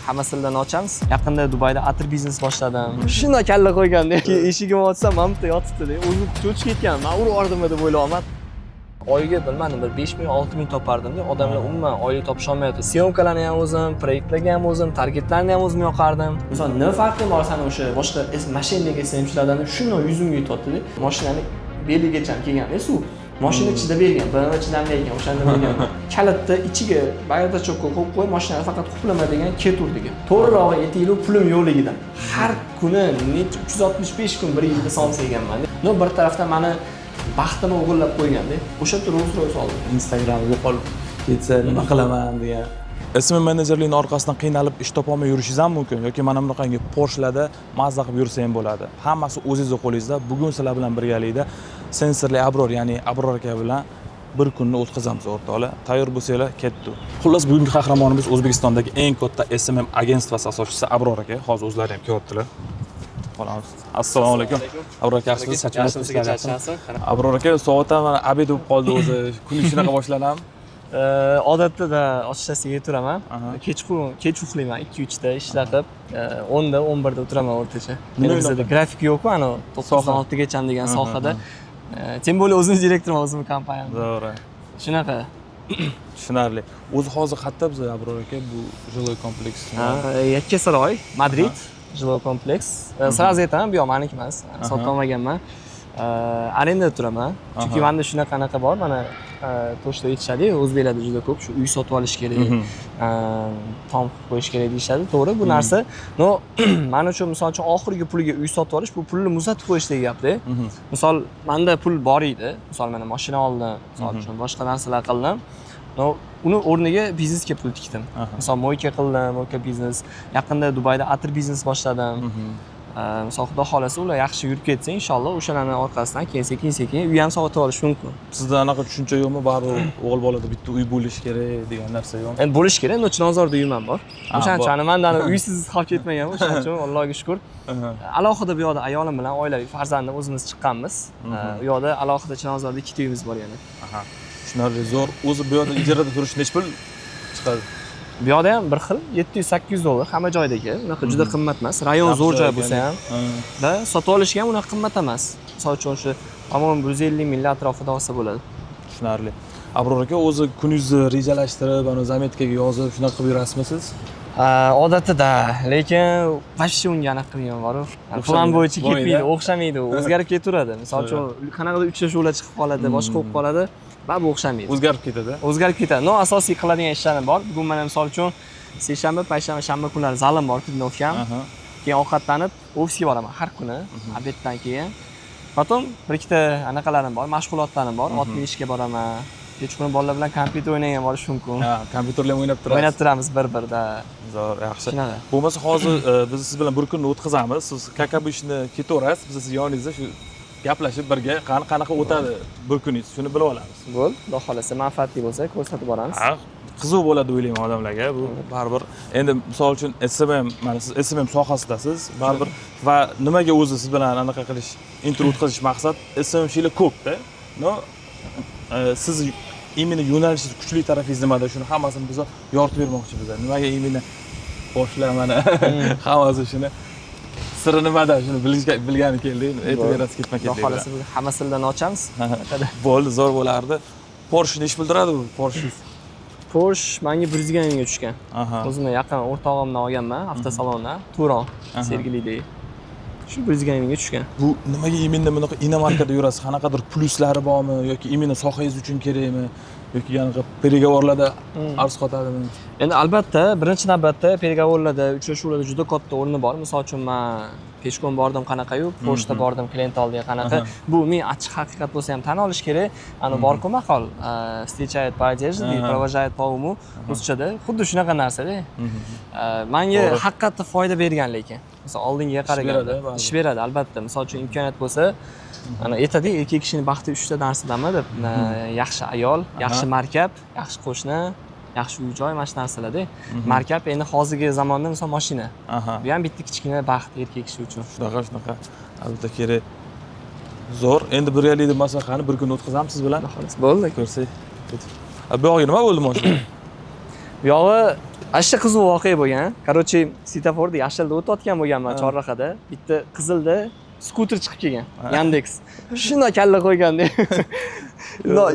hammasini ochamiz. Yaqinda Dubayda atir biznes boshladim. Shunday kalla qo'yganda, eshigimni ochsam, mana bu yerda yotibdi-da. O'zim cho'chib ketganman. Men urvordimmi deb o'ylayapman. Oyiga bilmadim, bir 5000 6000 topardim-da. Odamlar umuman oylik topisha olmayapti. Syomkalarni ham o'zim, proyektlarga ham o'zim, targetlarni ham o'zim yoqardim. Misol, nima farqi bor sana o'sha boshqa mashinaga SM'chilardan shunday yuzimga yetyapti-da. Mashinani beligacha kelganda suv. Mashina ichida bergan, bir chidamlaygan, o'shanda bergan. Kalitni ichiga bayroqda cho'kka qo'yib qo'y, mashinani faqat quplama degan keturdiga. To'g'rirog'i aytaylik, pulim yo'qligidan. Har kuni 365 kun bir yilda solsa ekanman. No bir tarafdan meni baxtini o'g'irlab qo'yganda, o'sha tur Rolls-Royce oldim. Instagram yo'qolib ketsa nima qilaman degan. SMM menejerlikning orqasidan qiynalib ish topolmay yurishingiz ham mumkin yoki mana bunaqangi Porsche'larda mazza qilib yursa ham bo'ladi. Hammasi o'zingizning qo'lingizda. Bugun sizlar bilan birgalikda sensorli Abror, ya'ni Abror aka bilan bir kunni o'tkazamiz o'rtoqlar. Tayyor bo'lsanglar, ketdi. Xullas, bugungi qahramonimiz O'zbekistondagi eng katta SMM agentsiyasi asoschisi Abror aka. Hozir o'zlari ham kelyaptilar. Qolamiz. Assalomu alaykum. Abror aka, yaxshimisiz? Sachingiz. Abror aka, soatdan mana obed bo'lib qoldi o'zi. Kun shunaqa boshlanam. Odatda ochishasiga turaman. Kech uxlayman 2-3 da ishlatib, 10 da 11 da o'tiraman o'rtacha. Bizda grafik yo'q-ku, ana 9-6 gacha degan sohada. Tem bo'li o'zimiz direktorman, o'zimiz kompaniyamiz. To'g'ri. Shunaqa. Tushunarli. O'zi hozir qayerda biz Abror aka bu жилой kompleks? Yakkasaroy, Madrid жилой kompleks. Sразу aytaman, bu yoq meniki emas. Sotib olmaganman. Arendada turaman. Chunki menda shunaqa bor, mana to'shda aytishadi, o'zbeklarda juda ko'p shu uy sotib olish kerak, tom qilib qo'yish kerak deyishadi. To'g'ri, bu narsa, no, men uchun misol uchun oxirgi puliga uy sotib olish, bu pulni muzlatib qo'yishdek gap-da. Misol, menda pul bor edi, misol mana mashina oldim, misol uchun boshqa narsalar qildim. No, uni o'rniga biznesga pul tikdim. Misol, mo'yka qildim, mo'yka biznes. Yaqinda Dubayda atir biznes boshladim. Misol, xudo xolasa ular yaxshi yurib ketsa, inshaalloh o'shalarning orqasidan keyin sekin uy ham sotib olish mumkin. Sizda anaqa tushuncha yo'qmi? Baribir o'g'il bolada bitta uy bo'lishi kerak degan narsa yo'qmi? Endi bo'lish kerak, no Chinozorda uyim ham bor. O'shaning uchun menda uysiz qolib ketmagan, o'shaning uchun Allohga shukr. Alohida bu yoqda ayolim bilan oilaviy farzandim o'zimiz chiqqanmiz. U yoqda alohida Chinozorda ikkita uyimiz bor yana. Tushunarli, zo'r. O'zi bu yoqda ijarada turish necha pul chiqadi? Bu yoqda ham bir xil 700-800 dollar hamma joydagi. Unaqa juda qimmat emas. Rayon zo'r joy bo'lsa ham, da sotib olishga ham unaqa qimmat emas. Misol uchun shu amon 150 ming atrofida olsa bo'ladi. Tushunarli. Abror aka, o'zi kuningizni rejalashtirib, ana zametkaga yozib, shunaqa qilib yurasizmi siz? Odatda, lekin вообще unga anaqa qilgan bor-ku. Plan bo'yicha ketmaydi, o'xshamaydi, o'zgarib ketaveradi. Misol uchun qanaqadir uchrashuvlar chiqib qoladi, boshqa bo'lib qoladi. Bu o'xshamaydi. O'zgarib ketadi. O'zgarib ketadi. No, asosiy qiladigan ishlarim bor. Bugun mana misol uchun seshanba, payshanba, shanba kunlari zalim bor, trenirovkam. Keyin ovqatlanib ofisga boraman har kuni, obeddan keyin. Potom bir ikkita anaqalarim bor, mashg'ulotlarim bor. Ot minishga boraman. Kechqurun bolalar bilan kompyuter o'ynagan borish mumkin. Ha, kompyuterlar o'ynab turasiz. O'ynab turamiz bir-birda. Zo'r, yaxshi. Bo'lmasa hozir biz siz bilan bir kunni o'tkazamiz. Siz как обычно ketaverasiz, biz siz yoningizda shu gaplashib birga qanaqa o'tadi bir kuningiz, shuni bilib olamiz. Bo'l, xudo xolasa manfaatli bo'lsa ko'rsatib boramiz. Ha, qiziq bo'ladi o'ylayman odamlarga. Bu baribir endi misol uchun SMM, mana siz SMM sohasidasiz, baribir va nimaga o'zi siz bilan anaqa qilish, intervyu o'tkazish maqsad SMMchilar ko'p-da. No, siz imini yo'nalishingiz kuchli tarafingiz nimada? Shuni hammasini biz yoritib bermoqchi bizlar. Nimaga imini boshlar mana hammasi shuni siri nimada? Shuni bilgani keldik. Aytib berasiz ketma-ket. Xudo xolasa hammasini ochamiz. Bo'ldi, zo'r bo'lardi. Porsche ish bildiradi bu Porsche. Porsche menga 100 ga mingga tushgan. O'zimni yaqin o'rtog'imdan olganman avtosalondan, Turon, Sergelidagi. Shu 100 ga mingga tushgan. Bu nimaga iminda bunaqa inomarkada yurasiz? Qanaqadir pluslari bormi yoki imini sohangiz uchun kerakmi? Yoki anaqa переговорlarda arz qotadimi? Endi albatta, birinchi navbatda переговорlarda, uchrashuvlarda juda katta o'rni bor. Misol uchun men peshqon bordim qanaqa-yu, pochta bordim, klient oldiga qanaqa. Bu men achchiq haqiqat bo'lsa ham tan olish kerak. Ani bor-ku maqol, встречает по одежде, провожает по уму. Ruschada xuddi shunaqa narsa-da. Menga haqiqatda foyda bergan lekin. Misol oldingiga qaraganda ish beradi albatta. Misol uchun imkoniyat bo'lsa, ana aytadi, erkak kishining baxti 3 ta narsadanmi deb. Yaxshi ayol, yaxshi markab, yaxshi qo'shni, yaxshi uy-joy, mana shu narsalarda. Markab endi hozirgi zamonda misol mashina. Bu ham bitta kichkina baxt erkak kishi uchun. Shunaqa albatta kerak. Zo'r. Endi birgalikda masalani bir kun o'tkazamiz siz bilan. Bo'ldi. Ko'rsak. Bu yog'i nima bo'ldi mashina? Bu yog'i Ashta qiziq voqea bo'lgan. Короче, svetoforda yashilda o'tayotgan bo'lganman chorrahada. Bitta qizilda skuter chiqib kelgan. Yandex. Shunday kalla qo'yganda.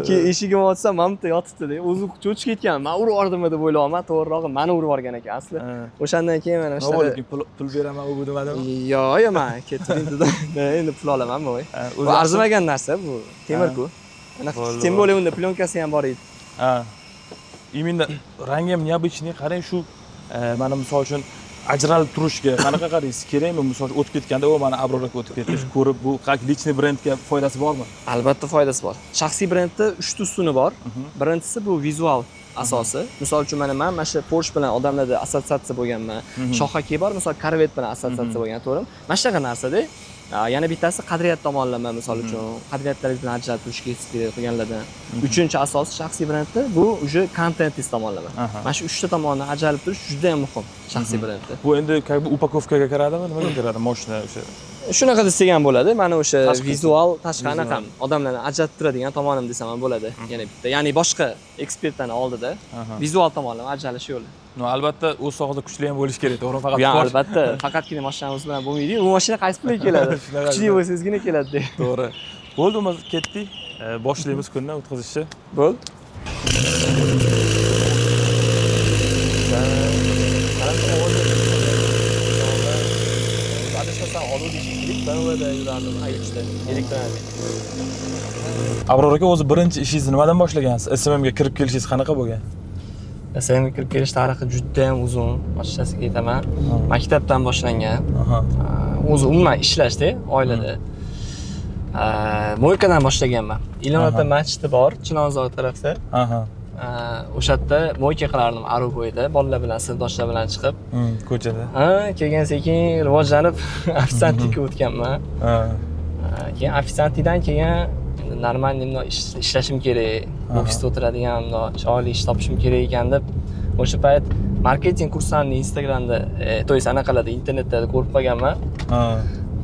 Keyin eshigimni ochsam, mamta yotibdi-da. O'zi cho'chib ketgan. Men urib yubordim deb o'ylayapman. To'g'rirog'i meni urib yuborgan ekan asli. O'shandan keyin mana shu pul beraman u demadimi? Yo'q, men ketdim dedim. Endi pul olaman bo'y. Bu arzimagan narsa bu. Temir-ku. Тем более unda plyonkasi ham bor edi. Ha. Именно rangi ham необычный. Qarang shu mana misol uchun ajralib turishga qanaqa qaraysiz? Kerakmi? Misol uchun o'tib ketganda, "O, mana Abrorga o'tib ketdi." Ko'rib, bu lичный brendga foydasi bormi? Albatta foydasi bor. Shaxsiy brendda 3 ta ustuni bor. Birinchisi bu vizual asosi. Misol uchun mana shu Porsche bilan odamlarda assotsiatsiya bo'lganman. Shohaki bor, misol Corvette bilan assotsiatsiya bo'lgan, to'g'rimi? Mana shunaqa narsada. Yana bittasi qadriyat tomonlama, misol uchun qadriyatlaringiz bilan ajralib turishga kerak qilganlardan. Uchinchi asosi shaxsiy brendda bu уже kontentingiz tomonlama. Mana shu 3 ta tomonni ajralib turish juda ham muhim shaxsiy brendda. Bu endi upakovkaga kiradimi? Nimaga kiradi? Mashina o'sha. Shunaqa desak bo'ladi. Mana o'sha vizual tashqi anaqa odamlarni ajratib turadigan tomonim desam ham bo'ladi. Yana bitta. Ya'ni boshqa ekspertlarning oldida vizual tomonlama ajralish yo'li. No, albatta o'z sohasida kuchli ham bo'lish kerak, to'g'rimi? Faqat albatta, faqatgina mashinamiz bilan bo'lmaydi. Bu mashina qaysi pulga keladi? Kuchli bo'lsangizgina keladi. To'g'ri. Bo'ldi, biz ketdik. Boshlaymiz kunni o'tkazishni. Bo'l. Abror aka, o'zi birinchi ishingizni nimadan boshlagansiz? SMMga kirib kelishingiz qanaqa bo'lgan? SMMga kirib kelish tarixi juda ham uzun. Ochiqchasiga aytaman. Maktabdan boshlangan. O'zi umuman ishlashda oilada. Mo'ykadan boshlaganman. Ilon-ota masjidi bor, Chinozor tarafda. O'sha yerda mo'yka qilardim Aruboyda, bolalar bilan, sinfdoshlar bilan chiqib. Ko'chada. Keyin sekin rivojlanib ofitsiantlikka o'tganman. Keyin ofitsiantlikdan keyin normal ishlashim kerak, ofisda o'tiradigan chiroyli ish topishim kerak ekan deb o'sha payt marketing kurslarini Instagramda, to есть anaqalarda internetda ko'rib qolganman.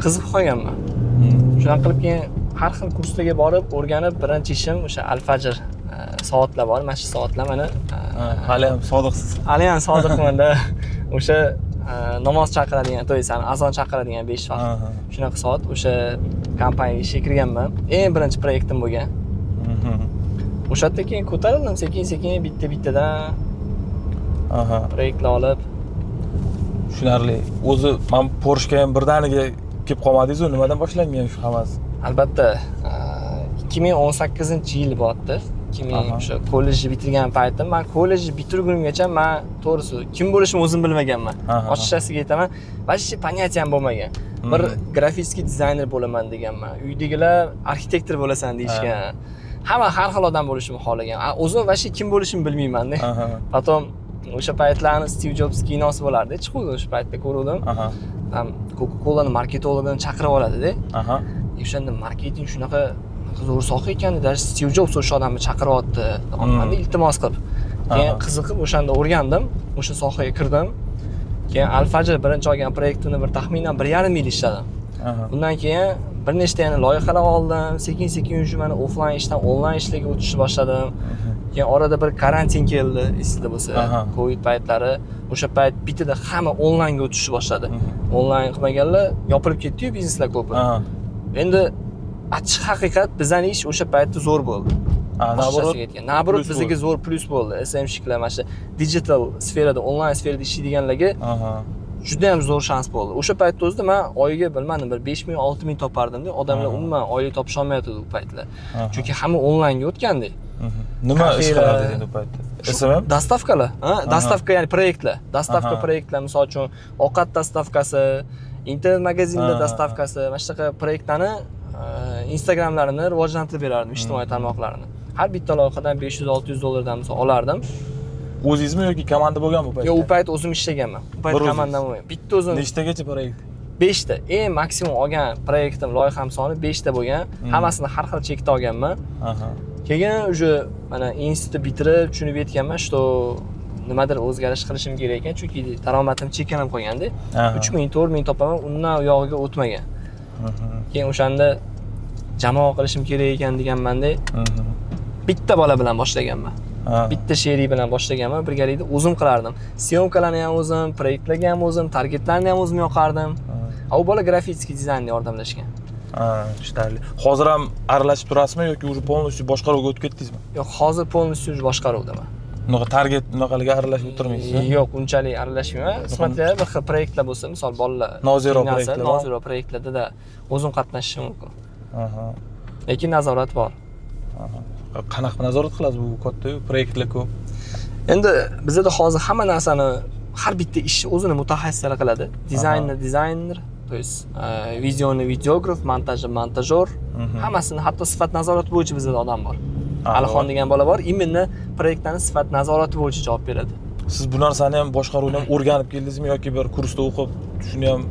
Qiziqib qolganman. Shunaqa qilib keyin har xil kurslarga borib, o'rganib, birinchi ishim o'sha Al-Fajr soatlar bor, mana shu soatlar mana hali ham sodiqsiz. Hali ham sodiqman-da. O'sha namoz chaqiradigan, to есть azon chaqiradigan 5 vaqt. Shunaqa soat o'sha kompaniyaga ishga kirganman. Eng birinchi proyektim bo'lgan. O'sha yerda keyin ko'tarildim sekin-sekin bitta-bittadan. Proyektlar olib. Tushunarli. O'zi men Porschega ham birdaniga kelib qolmadingiz-ku, nimadan boshlangan shu hammasi? Albatta, 2018-yil bo'ldi. O'sha kollejni bitirgan paytim, men kollejni bitirgunimgacha men to'g'risi kim bo'lishimni o'zim bilmaganman. Ochiqchasiga aytaman, вообще понятия ham bo'lmagan. Bir grafik dizayner bo'laman deganman. Uydagilar arxitektor bo'lasan deyishgan. Hamma har xil odam bo'lishimni xohlagan. O'zim вообще kim bo'lishimni bilmayman-da. Potom o'sha paytlarni Steve Jobs kinosi bo'lardi. Chiquvdi o'sha paytda ko'rdim. Coca-Cola'ni marketologini chaqirib oladi-da. O'shanda marketing shunaqa zo'r soha ekan, даже Steve Jobs o'sha odamni chaqiryapti. Manda iltimos qilib. Keyin qiziqib o'shanda o'rgandim, o'sha sohaga kirdim. Keyin Al-Fajr birinchi olgan proyektimni bir taxminan 1,5 yil ishladim. Undan keyin bir nechta yana loyihalar oldim. Sekin-sekin o'sha mana offline ishdan onlayn ishlarga o'tishni boshladim. Keyin orada bir karantin keldi, esingizda bo'lsa, Covid paytlari. O'sha payt bitada hamma onlaynga o'tishni boshladi. Onlayn qilmaganlar yopilib ketdi-yu, bizneslar ko'p. Endi achchiq haqiqat bizning ish o'sha paytda zo'r bo'ldi. Naborot bizga zo'r plus bo'ldi. SMMshiklar mana shu digital sferada, onlayn sferada ishlaydiganlarga juda ham zo'r shans bo'ldi. O'sha paytda o'zida men oyiga bilmadim, bir 5 ming, 6 ming topardim-da. Odamlar umuman oylik topisha olmayotdi u paytlar. Chunki hamma onlaynga o'tgandi. Nima ish qilardingiz endi u paytda? SMM? Dastavkalar, dastavka ya'ni proyektlar. Dastavka proyektlar, misol uchun ovqat dastavkasi, internet magazinda dastavkasi, mana shunaqa proyektlarni Instagramlarini rivojlantirib berardim, ijtimoiy tarmoqlarini. Har bitta loyihadan 500-600 dollardan misol olardim. O'zingizmi yoki komanda bo'lganmi u paytda? Yo'q, u payt o'zim ishlaganman. U payt komandam bo'lmagan. Bitta o'zim. Nechtagacha proyekt? 5 ta. Eng maksimum olgan proyektim, loyiham soni 5 ta bo'lgan. Hammasini har xil chekda olganman. Keyin уже mana institutni bitirib tushunib yetganman, что nimadir o'zgarish qilishim kerak ekan, chunki daromadim cheklanib qolganda. 3 ming, 4 ming topaman, undan u yog'iga o'tmagan. Keyin o'shanda jamoa qilishim kerak ekan deganmanda bitta bola bilan boshlaganman. Bitta sherik bilan boshlaganman, birgalikda o'zim qilardim. Syomkalarni ham o'zim, proyektlarni ham o'zim, targetlarni ham o'zim yoqardim. U bola grafik dizaynga yordamlashgan. Tushunarli. Hozir ham aralashib turasizmi yoki уже полностью boshqaruvga o'tib ketdingizmi? Yo'q, hozir полностью boshqaruvdaman. Bunaqa target bunaqalarga aralashib o'tirmaysizmi? Yo'q, unchalik aralashmayman. Смотря bir xil proyektlar bo'lsa, misol bolalar noziro proyektlarda o'zim qatnashishim mumkin. Lekin nazorat bor. Qanaqa nazorat qilasiz, bu katta-yu, proyektlar ko'p. Endi bizda hozir hamma narsani har bitta ishni o'zini mutaxassislari qiladi. Dizaynni dizayner, то есть videoni videograf, montajni montajyor, hammasini hatto sifat nazorati bo'yicha bizda odam bor. Alixon degan bola bor, именно proyektlarni sifat nazorati bo'yicha javob beradi. Siz bu narsani ham boshqaruvni ham o'rganib keldingizmi yoki bir kursda o'qib, shuni ham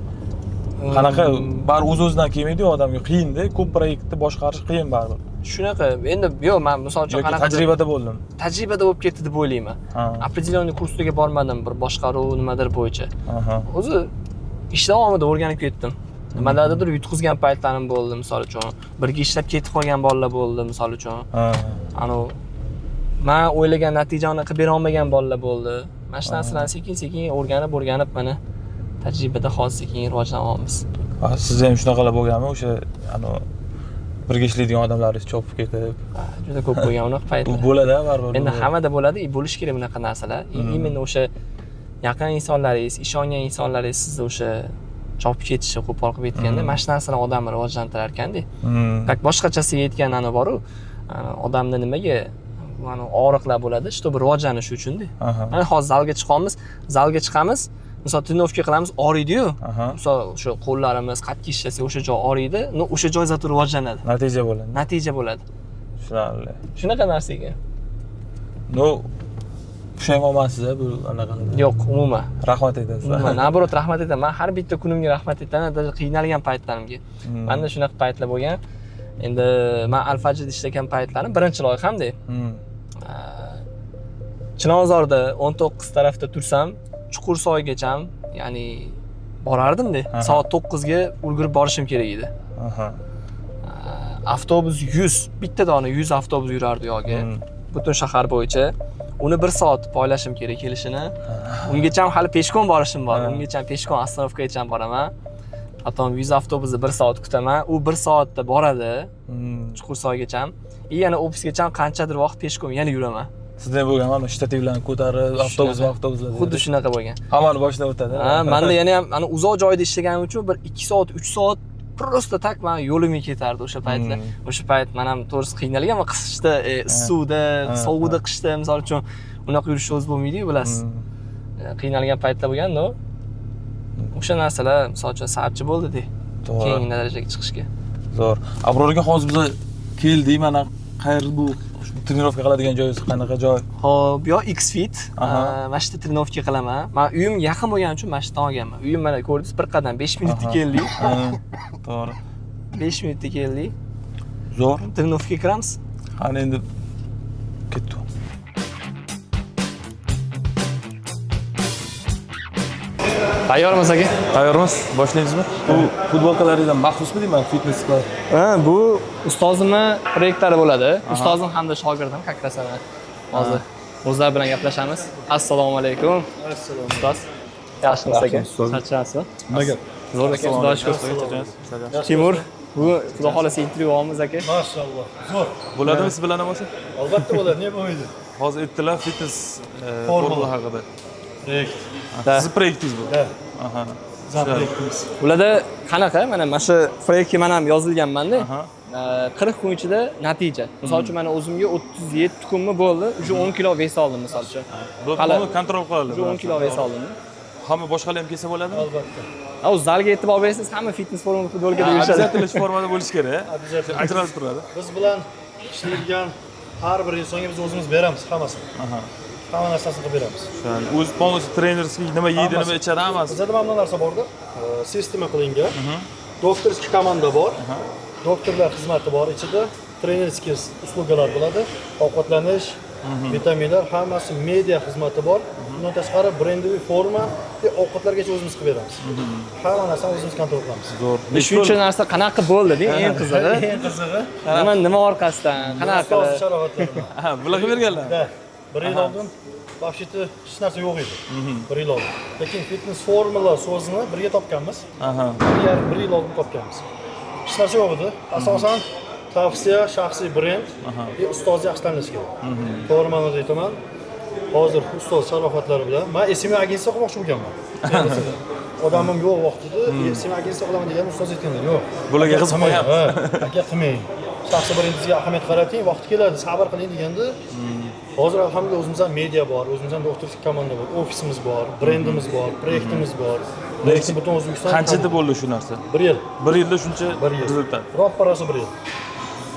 qanaqa bar o'z-o'zidan kelmaydi-ku odamga, qiyin-da, ko'p proyektni boshqarish qiyin baribir. Shunaqa, endi yo'q, men misol uchun qanaqa tajribada bo'ldim. Tajribada bo'lib ketdi deb o'ylayman. Определённый kurslarga bormadim, bir boshqaruv nimadir bo'yicha. O'zi ish davomida o'rganib ketdim. Nimalardadir yutqizgan paytlarim bo'ldi, misol uchun. Birga ishlab ketib qolgan bolalar bo'ldi, misol uchun. Men o'ylagan natijani qilib bera olmagan bolalar bo'ldi. Mana shu narsalarni sekin-sekin o'rganib mana tajribada hozir sekin rivojlanyapmiz. Siz ham shunaqalar bo'lganmi? O'sha birga ishlaydigan odamlaringiz chopib ketib. Juda ko'p bo'lgan unaqa paytlar. Bo'ladi, baribir. Endi hammada bo'ladi, bo'lish kerak bunaqa narsalar. Именно o'sha yaqin insonlaringiz, ishongan insonlaringiz sizni o'sha chopib ketishi, qo'pol qilib ketganda, mana shu narsalar odamni rivojlantirar ekanda. Tak boshqachasiga aytgan boru, odamni nimaga mana og'riqlar bo'ladi, чтобы rivojlanish uchun-da. Mana hozir zalga chiqamiz, misol trenovka qilamiz, og'riydi-yu. Misol o'sha qo'llarimiz qattiq ishlasa, o'sha joy og'riydi, o'sha joy zato rivojlanadi. Natija bo'ladi. Tushunarli. Shunaqa narsaga. Pushaymonmansiz bu anaqalarda? Yo'q, umuman. Rahmat aytasiz. Naborot rahmat aytaman. Men har bitta kunimga rahmat aytaman, даже qiynalgan paytlarimga. Menda shunaqa paytlar bo'lgan. Endi men Alfajida ishlagan paytlarim birinchi loyihamda. Chilonzorda 19 tarafda tursam, Chuqursoygacha, ya'ni borardim-da. Soat 9 ga ulgurib borishim kerak edi. Avtobus 100, bitta dona 100 avtobus yurardi yo'ga. Butun shahar bo'yicha. Uni 1 soat poylashim kerak kelishini. Ungacha hali peshkom borishim bor. Ungacha peshkom Astronovgacha boraman. Atom 100 avtobusni 1 soat kutaman. U 1 soatda boradi. Chuqursoygacha. Yana ofisgacha qanchadir vaqt peshkom yana yuraman. Sizda bo'lgan shtativlarni ko'tarib, avtobuslar. Xuddi shunaqa bo'lgan. Hammani boshlab o'tadi. Menda yana ham ana uzoq joyda ishlaganim uchun bir 2 soat, 3 soat просто tak men yo'limga ketardi o'sha paytlar. O'sha payt men ham to'g'risi qiynalganman qishda, suvda, sovuqda qishda, misol uchun unaqa yurishni o'zi bo'lmaydi-ku, bilasiz. Qiynalgan paytlar bo'lganda, o'sha narsalar misol uchun sababchi bo'ldi-da. Keyingi darajaga chiqishga. Zo'r. Abrorga hozir biz keldik, mana qayerda bu trenirovka qiladigan joyingiz qanaqa joy? Xo'p, yo Xfit. Mana shu trenirovka qilaman. Men uyim yaqin bo'lgani uchun mana shu yerdan olganman. Uyim mana ko'rdingiz, bir qadam 5 minutda keldik. To'g'ri. 5 minutda keldik. Zo'r. Trenirovkaga kiramiz. Qani endi ketdik. Tayyormiz aka? Tayyormiz. Boshlaymizmi? Bu futbolkalaringizdan maxsusmi deyman, fitnesslar? Bu ustozimni proyektlari bo'ladi. Ustozim hamda shogirdim, как раз ana hozir o'zlar bilan gaplashamiz. Assalomu alaykum. Assalom. Ustoz. Yaxshimisiz aka? Charchasizmi? Nimaga? Zo'r aka, xudo shukr. Timur, bu xudo xolasa intervyu olamiz aka. Mashalloh. Zo'r. Bo'ladimi siz bilan bo'lsa? Albatta bo'ladi, nimaga bo'lmaydi? Hozir aytdilar fitness formula haqida. Proyekt. Siz proyektingiz bu? Ha. Aha. Proyektimiz. Bularda qanaqa? Mana shu proyektga men ham yozilganman-da. 40 kun ichida natija. Misol uchun men o'zimga 37 kunmi bo'ldi, уже 10 kilo vес oldim misol uchun. Bu kontrol qiladi. Уже 10 kilo vес oldim. Hamma boshqalar ham kelsa bo'ladimi? Albatta. O zalga e'tibor bersangiz, hamma fitness formada futbolga yurishadi. Обязательно shu formada bo'lish kerak. Обязательно. Ajralib turadi. Biz bilan ishlaydigan har bir insonga biz o'zimiz beramiz hammasini. Hamma narsasini qilib beramiz. O'zi полностью trenerskiy nima yeydi, nima ichadi hammasi. Bizda mana bu narsa borda. Sistema qilingan. Doktorskiy komanda bor. Doktorlar xizmati bor ichida. Trenerskiy uslugalar bo'ladi. Ovqatlanish, vitaminlar, hammasi media xizmati bor. Bundan tashqari brendoviy forma va ovqatlargacha o'zimiz qilib beramiz. Hamma narsani o'zimiz kontrol qilamiz. Zo'r. Shuncha narsa qanaqa bo'ldi-da, eng qizig'i. Eng qizig'i. Nima orqasidan, qanaqa sharofatlar. Bular qilib berganlar. Bir yil oldin вообще-то hech narsa yo'q edi. Bir yil oldin. Lekin fitness formula so'zini birga topganmiz. Aha. Bir yil oldin topganmiz. Hech narsa yo'q edi. Asosan tavsiya, shaxsiy brend va ustozni yaxshi tanlash kerak. To'g'ri ma'noda aytaman. Hozir ustoz sharofatlari bilan men SMA agentsiya qurmoqchi bo'lganman. Odamim yo'q vaqtida SMA agentsiya qilaman degan ustoz aytganlar, yo'q. Bularga qiziq qo'yapmiz. Aka qilmang. Shaxsiy brendingizga ahamiyat qarating, vaqti keladi, sabr qiling deganda hozir alhamdulillah o'zimizdan media bor, o'zimizdan doktorlik komanda bor, ofisimiz bor, brendimiz bor, proyektimiz bor. Lekin butun O'zbekiston Qanchada bo'ldi shu narsa? 1 yil. 1 yilda shuncha rezultat. Ropparasi 1 yil.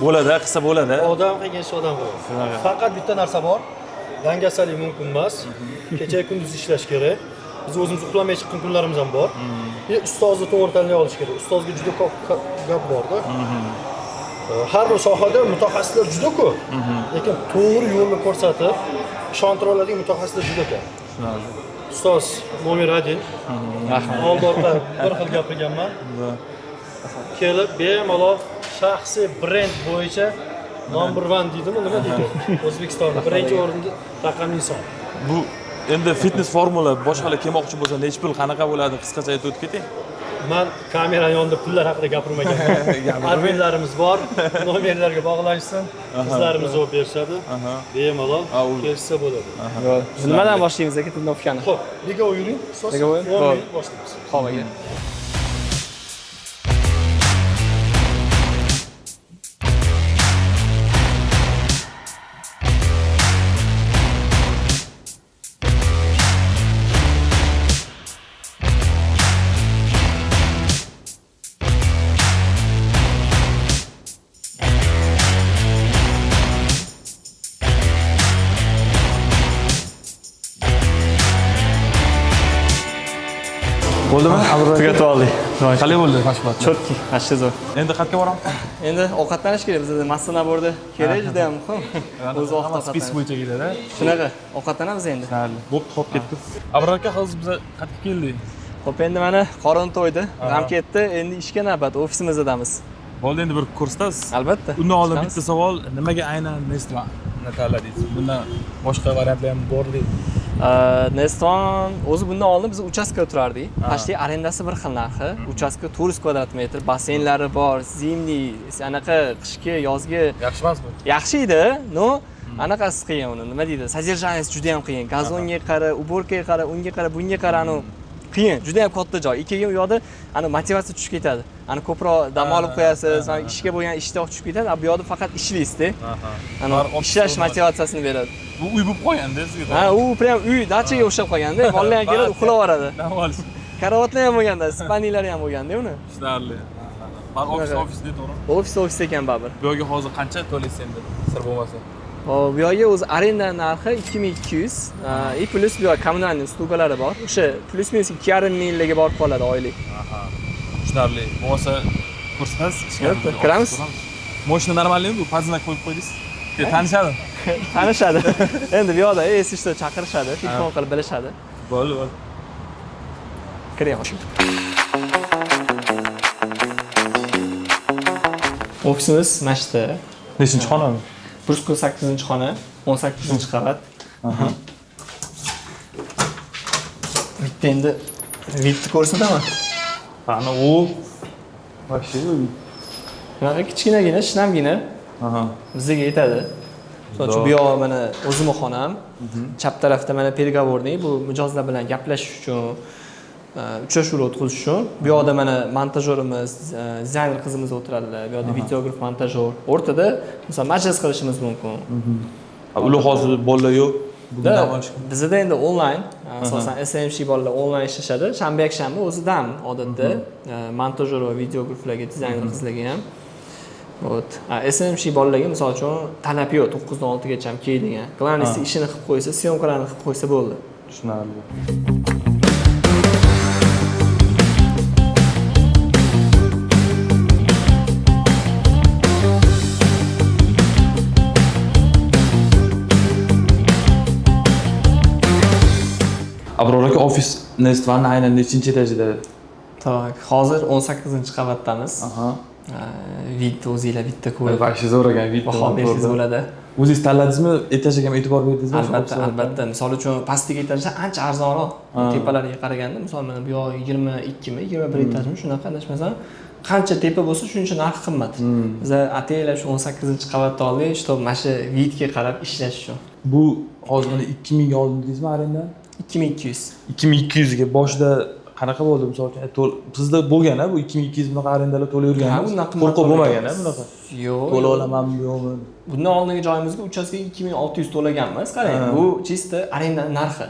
Bo'ladi, qilsa bo'ladi. Odam qilgan ish odam qiladi. Faqat bitta narsa bor. Dangasalik mumkin emas. Kecha kunduz ishlash kerak. Biz o'zimiz uxlamay chiqqan kunlarimiz ham bor. Ustozni to'g'ri tanlay olish kerak. Ustozga juda ko'p gap bor-da. Har bir sohada mutaxassislar juda ko'p. Lekin to'g'ri yo'lni ko'rsatib, ishontira oladigan mutaxassislar juda ko'p. Ustoz nomer 1. Oldorda bir xil gapirganman. Kelib, bemalol shaxsiy brend bo'yicha number 1 deydimi, nima deydi? O'zbekistonda birinchi o'rinda raqamli inson. Bu endi fitness formula boshqalar kelmoqchi bo'lsa, necha pul qanaqa bo'ladi? Qisqacha aytib o'tib keting. Men kamera yonida pullar haqida gapirmaganman. Adminlarimiz bor, nomerlarga bog'lanishsin, qizlarimiz javob berishadi. Bemalol kelsa bo'ladi. Nimadan boshlaymiz aka trenirovkani? Xo'p, nega yuring? Ustoz, Nega o'yin? boshlaymiz. Xo'p aka. Bo'ldimi? Tugatib oldik. Qalay bo'ldi? Chotki, hashta zo'r. Endi qayerga boramiz? Endi ovqatlanish kerak bizda massa naborda kerak juda ham muhim. O'z vaqtida spis bo'yicha keladi. Shunaqa, ovqatlanamiz endi. Bo'pti, xo'p ketdik. Abror aka, hozir biz qayerga keldik? Xo'p, endi mana qorin to'ydi, g'am ketdi, endi ishga navbat, ofisimizdamiz. Bo'ldi, endi bir kursdasiz. Albatta. Undan oldin bitta savol, nimaga aynan Nestvanni tanladingiz? Bundan boshqa variantlar ham bor deydi. Nestvan o'zi bundan oldin biz uchastka turardik. Почти arendasi bir xil narxi. Uchastka 400 kvadrat metr, basseynlari bor, zimniy, anaqa qishki, yozgi. Yaxshi emasmi? Yaxshi edi, no, anaqasi qiyin uni, nima deydi? Sodержаниесі juda ham qiyin. Gazonga qara, уборкаga qara, unga qara, bunga qara, anu qiyin, juda ham katta joy. Ikkiga u yoqda ani motivatsiya tushib ketadi. Ani ko'proq dam olib qo'yasiz, mana ishga bo'lgan ishtiyoq tushib ketadi. Bu yoqda faqat ishlaysizda. Ani ishlash motivatsiyasini beradi. Bu uy bo'lib qolganda sizga. Ha, u prям uy, dachaga o'xshab qolganda, bolalar ham keladi, uxlab yuboradi. Dam olish. Karavotlar ham bo'lganda, spaniylari ham bo'lganda uni. Tushunarli. Har ofisda to'g'ri. Ofis ekan baribir. Bu yerga hozir qancha to'laysiz endi? Sir bo'lmasa. Hop, bu yerga o'zi arenda narxi 2200, и plus bu yerga kommunalniy uslugalari bor. O'sha plus minus 2,5 millga borib qoladi oylik. Tushunarli. Bo'lmasa kursdasiz? Kiramiz. Moshina normalmi bu? Paznak qo'yib qo'ydingiz? Tanishadi. Tanishadi. Endi bu yerda esishda chaqirishadi, telefon qilib bilishadi. Bo'ldi. Kiring. Ofisimiz mana shu yerda. Nechinchi xona? 148-xona, 18-qavat. Bitta endi vidni ko'rsataman. Ana u вообще Bunaqa kichkinagina, shinamgina. Bizga yetadi. Masalan, bu yoq mana o'zimning xonam. Chap tarafda mana переговорный, bu mijozlar bilan gaplashish uchun, uchrashuvlar o'tkazish uchun. Bu yoqda mana montajyorimiz, dizayner qizimiz o'tiradilar. Bu yoqda videograf, montajyor. O'rtada masalan majlis qilishimiz mumkin. Ular hozir bolalar yo'q. Bizda endi onlayn, asosan SMC bolalar onlayn ishlashadi. Shanba yakshanba o'zi dam odatda montajyor va videograflarga, dizayner qizlarga ham. Вот. SMC bolalarga misol uchun talab yo'q, 9 dan 6 gacha ham keladigan. Glanisti ishini qilib qo'ysa, syomkalarni qilib qo'ysa bo'ldi. Tushunarli. Abror aka, ofis Nestvanni aynan nechinchi etajida? Tak, hozir 18-qavatdamiz. Vid o'zinglar bitta ko'rib Vashi zo'r ekan video. baho bersangiz bo'ladi. O'zingiz tanladingizmi? Etajga ham e'tibor berdingizmi? Albatta. Misol uchun pastdagi etajlar ancha arzonroq. Tepalariga qaraganda, misol mana bu yoq 22 mi, 21 etajmi shunaqa adashmasam, qancha tepa bo'lsa shuncha narxi qimmat. Biz ataylar shu 18-qavatda oldik, shu mana shu vidga qarab ishlash uchun. Bu hozir mana 2000 ga oldingizmi arendan? 2200. 2200 ga boshida qanaqa bo'ldi misol uchun? Sizda bo'lgan-a bu 2200 bunaqa arendalar to'layverganmi? Qo'rquv bo'lmagan-a bunaqa? Yo'q. To'la olamanmi yo'qmi? Bundan oldingi joyimizga uchastkaga 2600 to'laganmiz. Qarang, bu chista arenda narxi.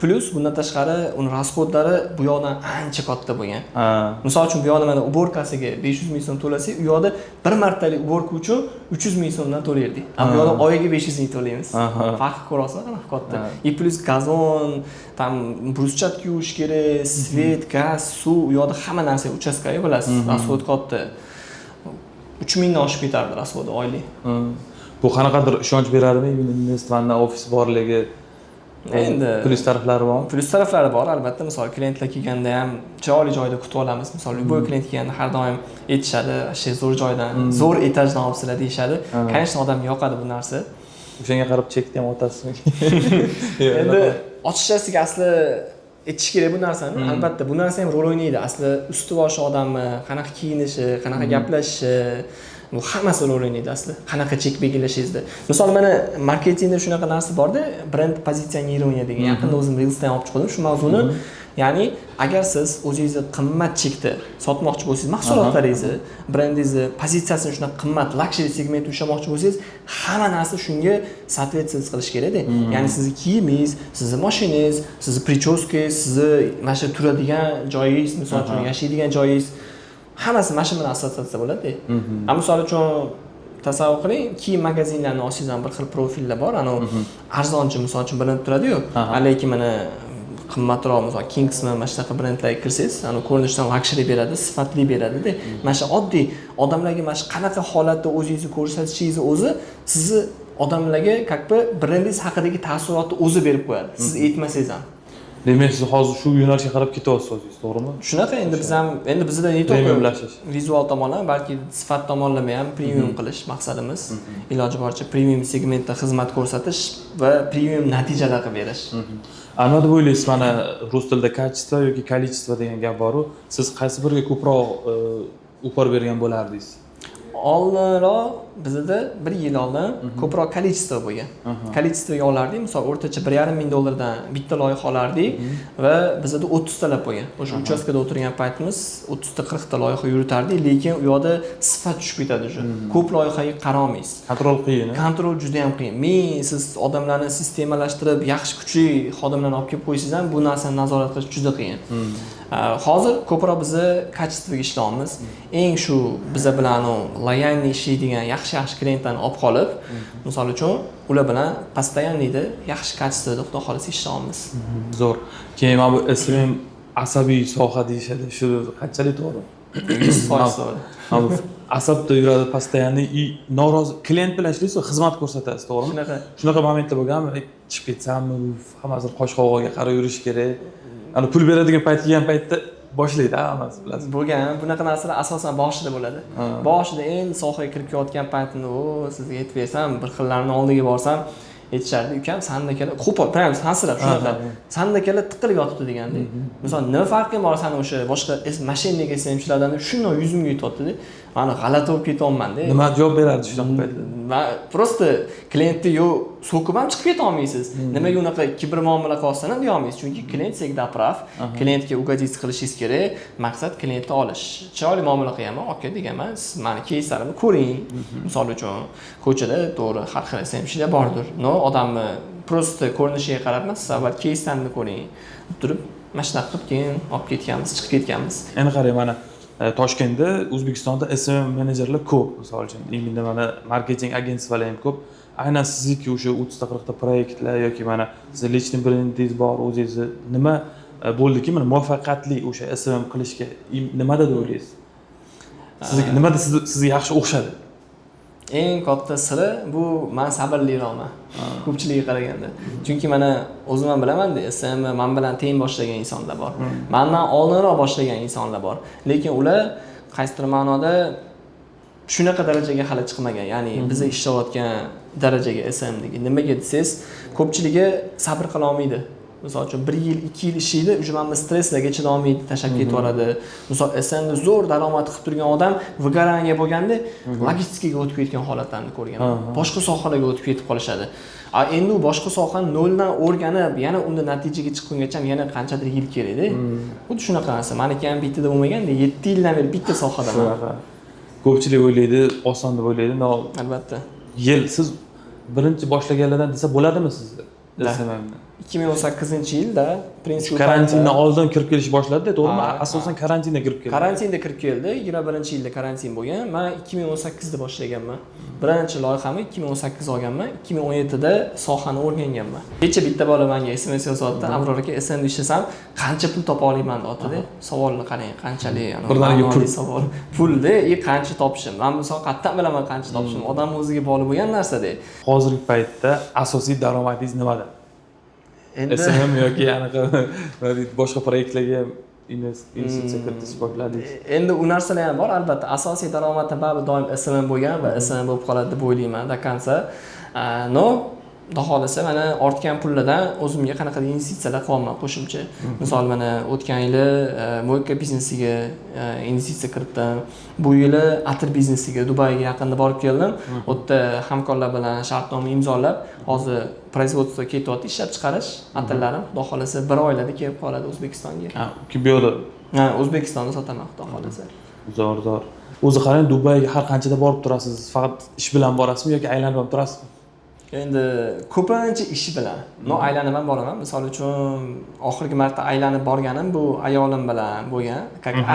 Plus bundan tashqari uni rasxodlari bu yoqdan ancha katta bo'lgan. Misol uchun bu yoqda mana uborkasiga 500 ming so'm to'lasak, u yoqda bir martalik uborka uchun 300 ming so'mdan to'laydik. Bu yoqda oyiga 500 ming to'laymiz. Farq ko'rasizlar qanaqa katta. Plus gazon, tam bruschatka yuvish kerak, svet, gaz, suv, u yoqda hamma narsa uchastkaga bilasiz. Rasxod katta. 3000 dan oshib ketardi rasxodi oylik. Bu qanaqadir ishonch beradimi investitsiya ofis borligi? Endi plyus taraflari bormi? Plyus taraflari bor, albatta. Misol klientlar kelganda ham chiroyli joyda kutib olamiz. Misol bu klient kelganda har doim aytishadi, "Shu zo'r joydan, zo'r etajdan olibsizlar" deyshadi. Конечно, odamga yoqadi bu narsa. O'shanga qarab chekni ham otasizmi? Endi ochishasiga asli aytish kerak bu narsani. Albatta, bu narsa ham rol o'ynaydi. Asli usti boshi odamni qanaqa kiyinishi, qanaqa gaplashishi, bu hammasi rol o'ynaydi asli. Qanaqa chek belgilashingizni. Misol mana marketingda shunaqa narsa bor-da, brend pozisionирование degan. Yaqinda o'zim Reels'dan olib chiqdim shu mavzuni. Ya'ni agar siz o'zingizni qimmat chekda sotmoqchi bo'lsangiz, mahsulotlaringizni, brendingizni pozitsiyasini shunaqa qimmat luxury segmentda ushlamoqchi bo'lsangiz, hamma narsa shunga соответствовать qilish kerak-da. Ya'ni sizning kiyimingiz, sizning mashinangiz, sizning prichoskangiz, sizning mana shu turadigan joyingiz, misol uchun yashaydigan joyingiz, hammasi mana shu bilan assotsiatsiya bo'ladi. Misol uchun tasavvur qiling, kiyim magazinlarini olsangiz ham bir xil profillar bor. Arzonchi misol uchun bilinib turadi-yu, lekin mana qimmatroq misol Kingsman mana shunaqa brendlarga kirsangiz, ko'rinishdan luxury beradi, sifatli beradi-da. Mana shu oddiy odamlarga mana shu qanaqa holatda o'zingizni ko'rsatishingiz o'zi sizni odamlarga как бы brendingiz haqidagi taassurotni o'zi berib qo'yadi. Siz aytmasangiz ham. Demak, siz hozir shu yo'nalishga qarab ketyapsiz o'zingiz, to'g'rimi? Shunaqa, endi biz ham bizda ne premiumlashish, vizual tomonlama, balki sifat tomonlama ham premium qilish maqsadimiz. Iloji boricha premium segmentda xizmat ko'rsatish va premium natijalar qilib berish. Nima deb o'ylaysiz? Mana rus tilida качество yoki количество degan gap bor-ku. Siz qaysi biriga ko'proq upor bergan bo'lardingiz? Oldinroq bizda 1 yil oldin ko'proq количество bo'lgan. Количествоga olardik. Misol o'rtacha 1,5 ming dollardan bitta loyiha olardik va bizda 30 talab bo'lgan. O'sha uchastkada o'tirgan paytimiz 30 ta 40 ta loyiha yuritardik, lekin u yoqda sifat tushib ketadi o'sha. Ko'p loyihaga qara olmaysiz. Kontrol qiyin. Kontrol juda ham qiyin. Siz odamlarni sistemalashtirib, yaxshi kuchli xodimlarni olib kelib qo'ysangiz ham bu narsani nazorat qilish juda qiyin. Hozir ko'proq bizni kачествоga ishlaymiz. Eng shu biza bilan loyalni ishlaydigan yaxshi klientlarni olib qolib, misol uchun ular bilan постоянныйda yaxshi kачествоda xudo xolisa ishlaymiz. Zo'r. Keyin mana bu SMM asabiy soha deyishadi. Shu qanchalik to'g'ri? 100% to'g'ri. Mana asabda yuradi, постоянный и norozi klient bilan ishlaysiz, xizmat ko'rsatasiz, to'g'rimi? Shunaqa momentlar bo'lganmi? Chiqib ketsammi, hammasini qosh-qovog'iga qarab yurish kerak. Pul beradigan payt kelgan paytda boshlaydi, hammasi bilasiz. Bo'lgan, bunaqa narsalar asosan boshida bo'ladi. Boshida endi sohaga kirib kelayotgan paytimda, sizga aytib bersam, bir xillarning oldiga borsam, aytishardi, ukam sandakalar qo'pol, prям hansirab shunaqa. Sandakalar tiqilib yotibdi deganda. Misol, nima farqi bor sani o'sha boshqa mashinaga SMMchilardan shunday yuzimga yetyapti-da. Mana g'alati bo'lib ketyapman-da. Nima javob berardi shunaqa paytda? Va prosta klientni so'kib ham chiqib keta olmaysiz. Nimaga unaqa kibr muomala qilsangiz ham deya olmaysiz. Chunki klient всегда прав. Klientga ugodить qilishingiz kerak. Maqsad klientni olish. Chiroyli muomala qilaman, aka deganman, siz meni keyslarimni ko'ring. Misol uchun ko'chada to'g'ri har xil SMMchilar bordir. Odamni prosta ko'rinishiga qarab emas, avval keyslarni ko'ring. Turib, mashina qilib keyin olib ketganmiz, chiqib ketganmiz. Endi qarang, mana Toshkentda, O'zbekistonda SMM menejerlar ko'p, misol uchun. Endi mana marketing agentstvalar ham ko'p. Aynan sizniki o'sha 30 ta 40 ta proyektlar yoki mana siz lичный brendingiz bor, o'zingizni nima bo'ldiki, mana muvaffaqiyatli o'sha SMM qilishga nimada deb o'ylaysiz? Sizga nimada sizga yaxshi o'xshadi? Eng katta siri bu men sabrliroqman. Ko'pchilikka qaraganda. Chunki mana o'zim ham bilaman-da, SMM men bilan teng boshlagan insonlar bor. Mendan oldinroq boshlagan insonlar bor. Lekin ular qaysidir ma'noda shunaqa darajaga hali chiqmagan. Ya'ni biz ishlayotgan darajaga SMdagi. Nimaga desangiz, ko'pchiligi sabr qila olmaydi. Misol uchun 1 yil, 2 yil ishlaydi, уже mana stresslarga chidolmaydi, tashlab ketib Misol SMda zo'r daromad qilib turgan odam выгорание bo'lganda logistikaga o'tib ketgan holatlarni ko'rganman. Boshqa sohalarga o'tib ketib qolishadi. Endi u boshqa sohani noldan o'rganib, yana unda natijaga chiqqungacha yana qanchadir yil kerak-da. Xuddi shunaqa narsa. Meniki ham bittada bo'lmaganda 7 yildan beri bitta sohadaman. Ko'pchilik o'ylaydi, oson deb o'ylaydi. Albatta. Yil siz birinchi boshlaganlardan desa bo'ladimi sizda? 2018-yilda prinsip karantindan oldin kirib kelish boshladi, to'g'rimi? Asosan karantinda kirib keldi. Karantinda kirib keldi. 21-yilda karantin bo'lgan. Men 2018da boshlaganman. Birinchi loyihani 2018 olganman. 2017da sohani o'rganganman. Kecha bitta bola menga SMS yozdi. Abror aka, SMda ishlasam qancha pul topa olayman deyapti. Savolni qarang, qanchalik pul savol. Pulda qancha topishim. Men misol qayerdan bilaman qancha topishim. Odam o'ziga bog'liq bo'lgan narsa-da. Hozirgi paytda asosiy daromadingiz nimada? SMM yoki anaqa boshqa proyektlarga investitsiya kiritish boshladingiz. Endi u narsalar ham bor, albatta. Asosiy daromadim baribir doim SMM bo'lgan va SMM bo'lib qoladi deb o'ylayman da konsa. No, xudo xolasa mana ortgan pullardan o'zimga qanaqa investitsiyalar qilyapman qo'shimcha. Misol mana o'tgan yili mo'yka biznesiga investitsiya kiritdim. Bu yili atir biznesiga Dubayga yaqinda borib keldim. U yerda hamkorlar bilan shartnoma imzolab, hozir производство ketyapti, ishlab chiqarish atirlarim. Xudo xolasa 1 oylarda kelib qoladi O'zbekistonga. Kibiyoda. O'zbekistonda sotaman, xudo xolasa. Zo'r. O'zi qarang, Dubayga har qanchada borib turasiz? Faqat ish bilan borasizmi yoki aylanib ham turasizmi? Endi ko'pincha ish bilan. Aylanib ham boraman. Misol uchun oxirgi marta aylanib borganim bu ayolim bilan bo'lgan.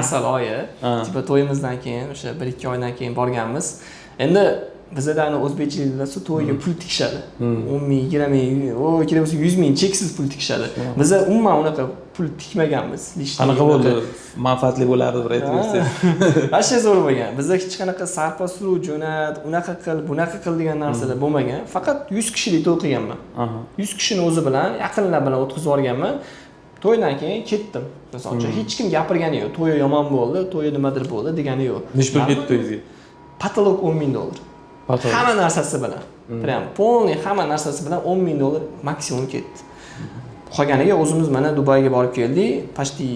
Asal oyi. Tipa to'yimizdan keyin o'sha 1-2 oydan keyin borganmiz. Endi bizda o'zbekchilikda to'yga pul tikishadi. 10 ming, 20 ming, kerak bo'lsa 100 ming cheksiz pul tikishadi. Biz umuman unaqa pul tikmaganmiz. Qanaqa bo'ldi? Manfaatli bo'lardi bir aytib bersangiz. Asha zo'r bo'lgan. Bizda hech qanaqa sarpa suruv jo'nat, unaqa qil, bunaqa qil degan narsalar bo'lmagan. Faqat 100 kishilik to'y qilganman. 100 kishini o'zi bilan, yaqinlar bilan o'tkazib yuborganman. To'ydan keyin ketdim. Masalan, hech kim gapirgani yo'q. To'y yomon bo'ldi, to'y nimadir bo'ldi degani yo'q. Nech pul ketdi to'yingizga? Patolog $10 ming. Hamma narsasi bilan. Prям полный hamma narsasi bilan $10 ming maksimum ketdi. Qolganiga o'zimiz mana Dubayga borib keldik. Почти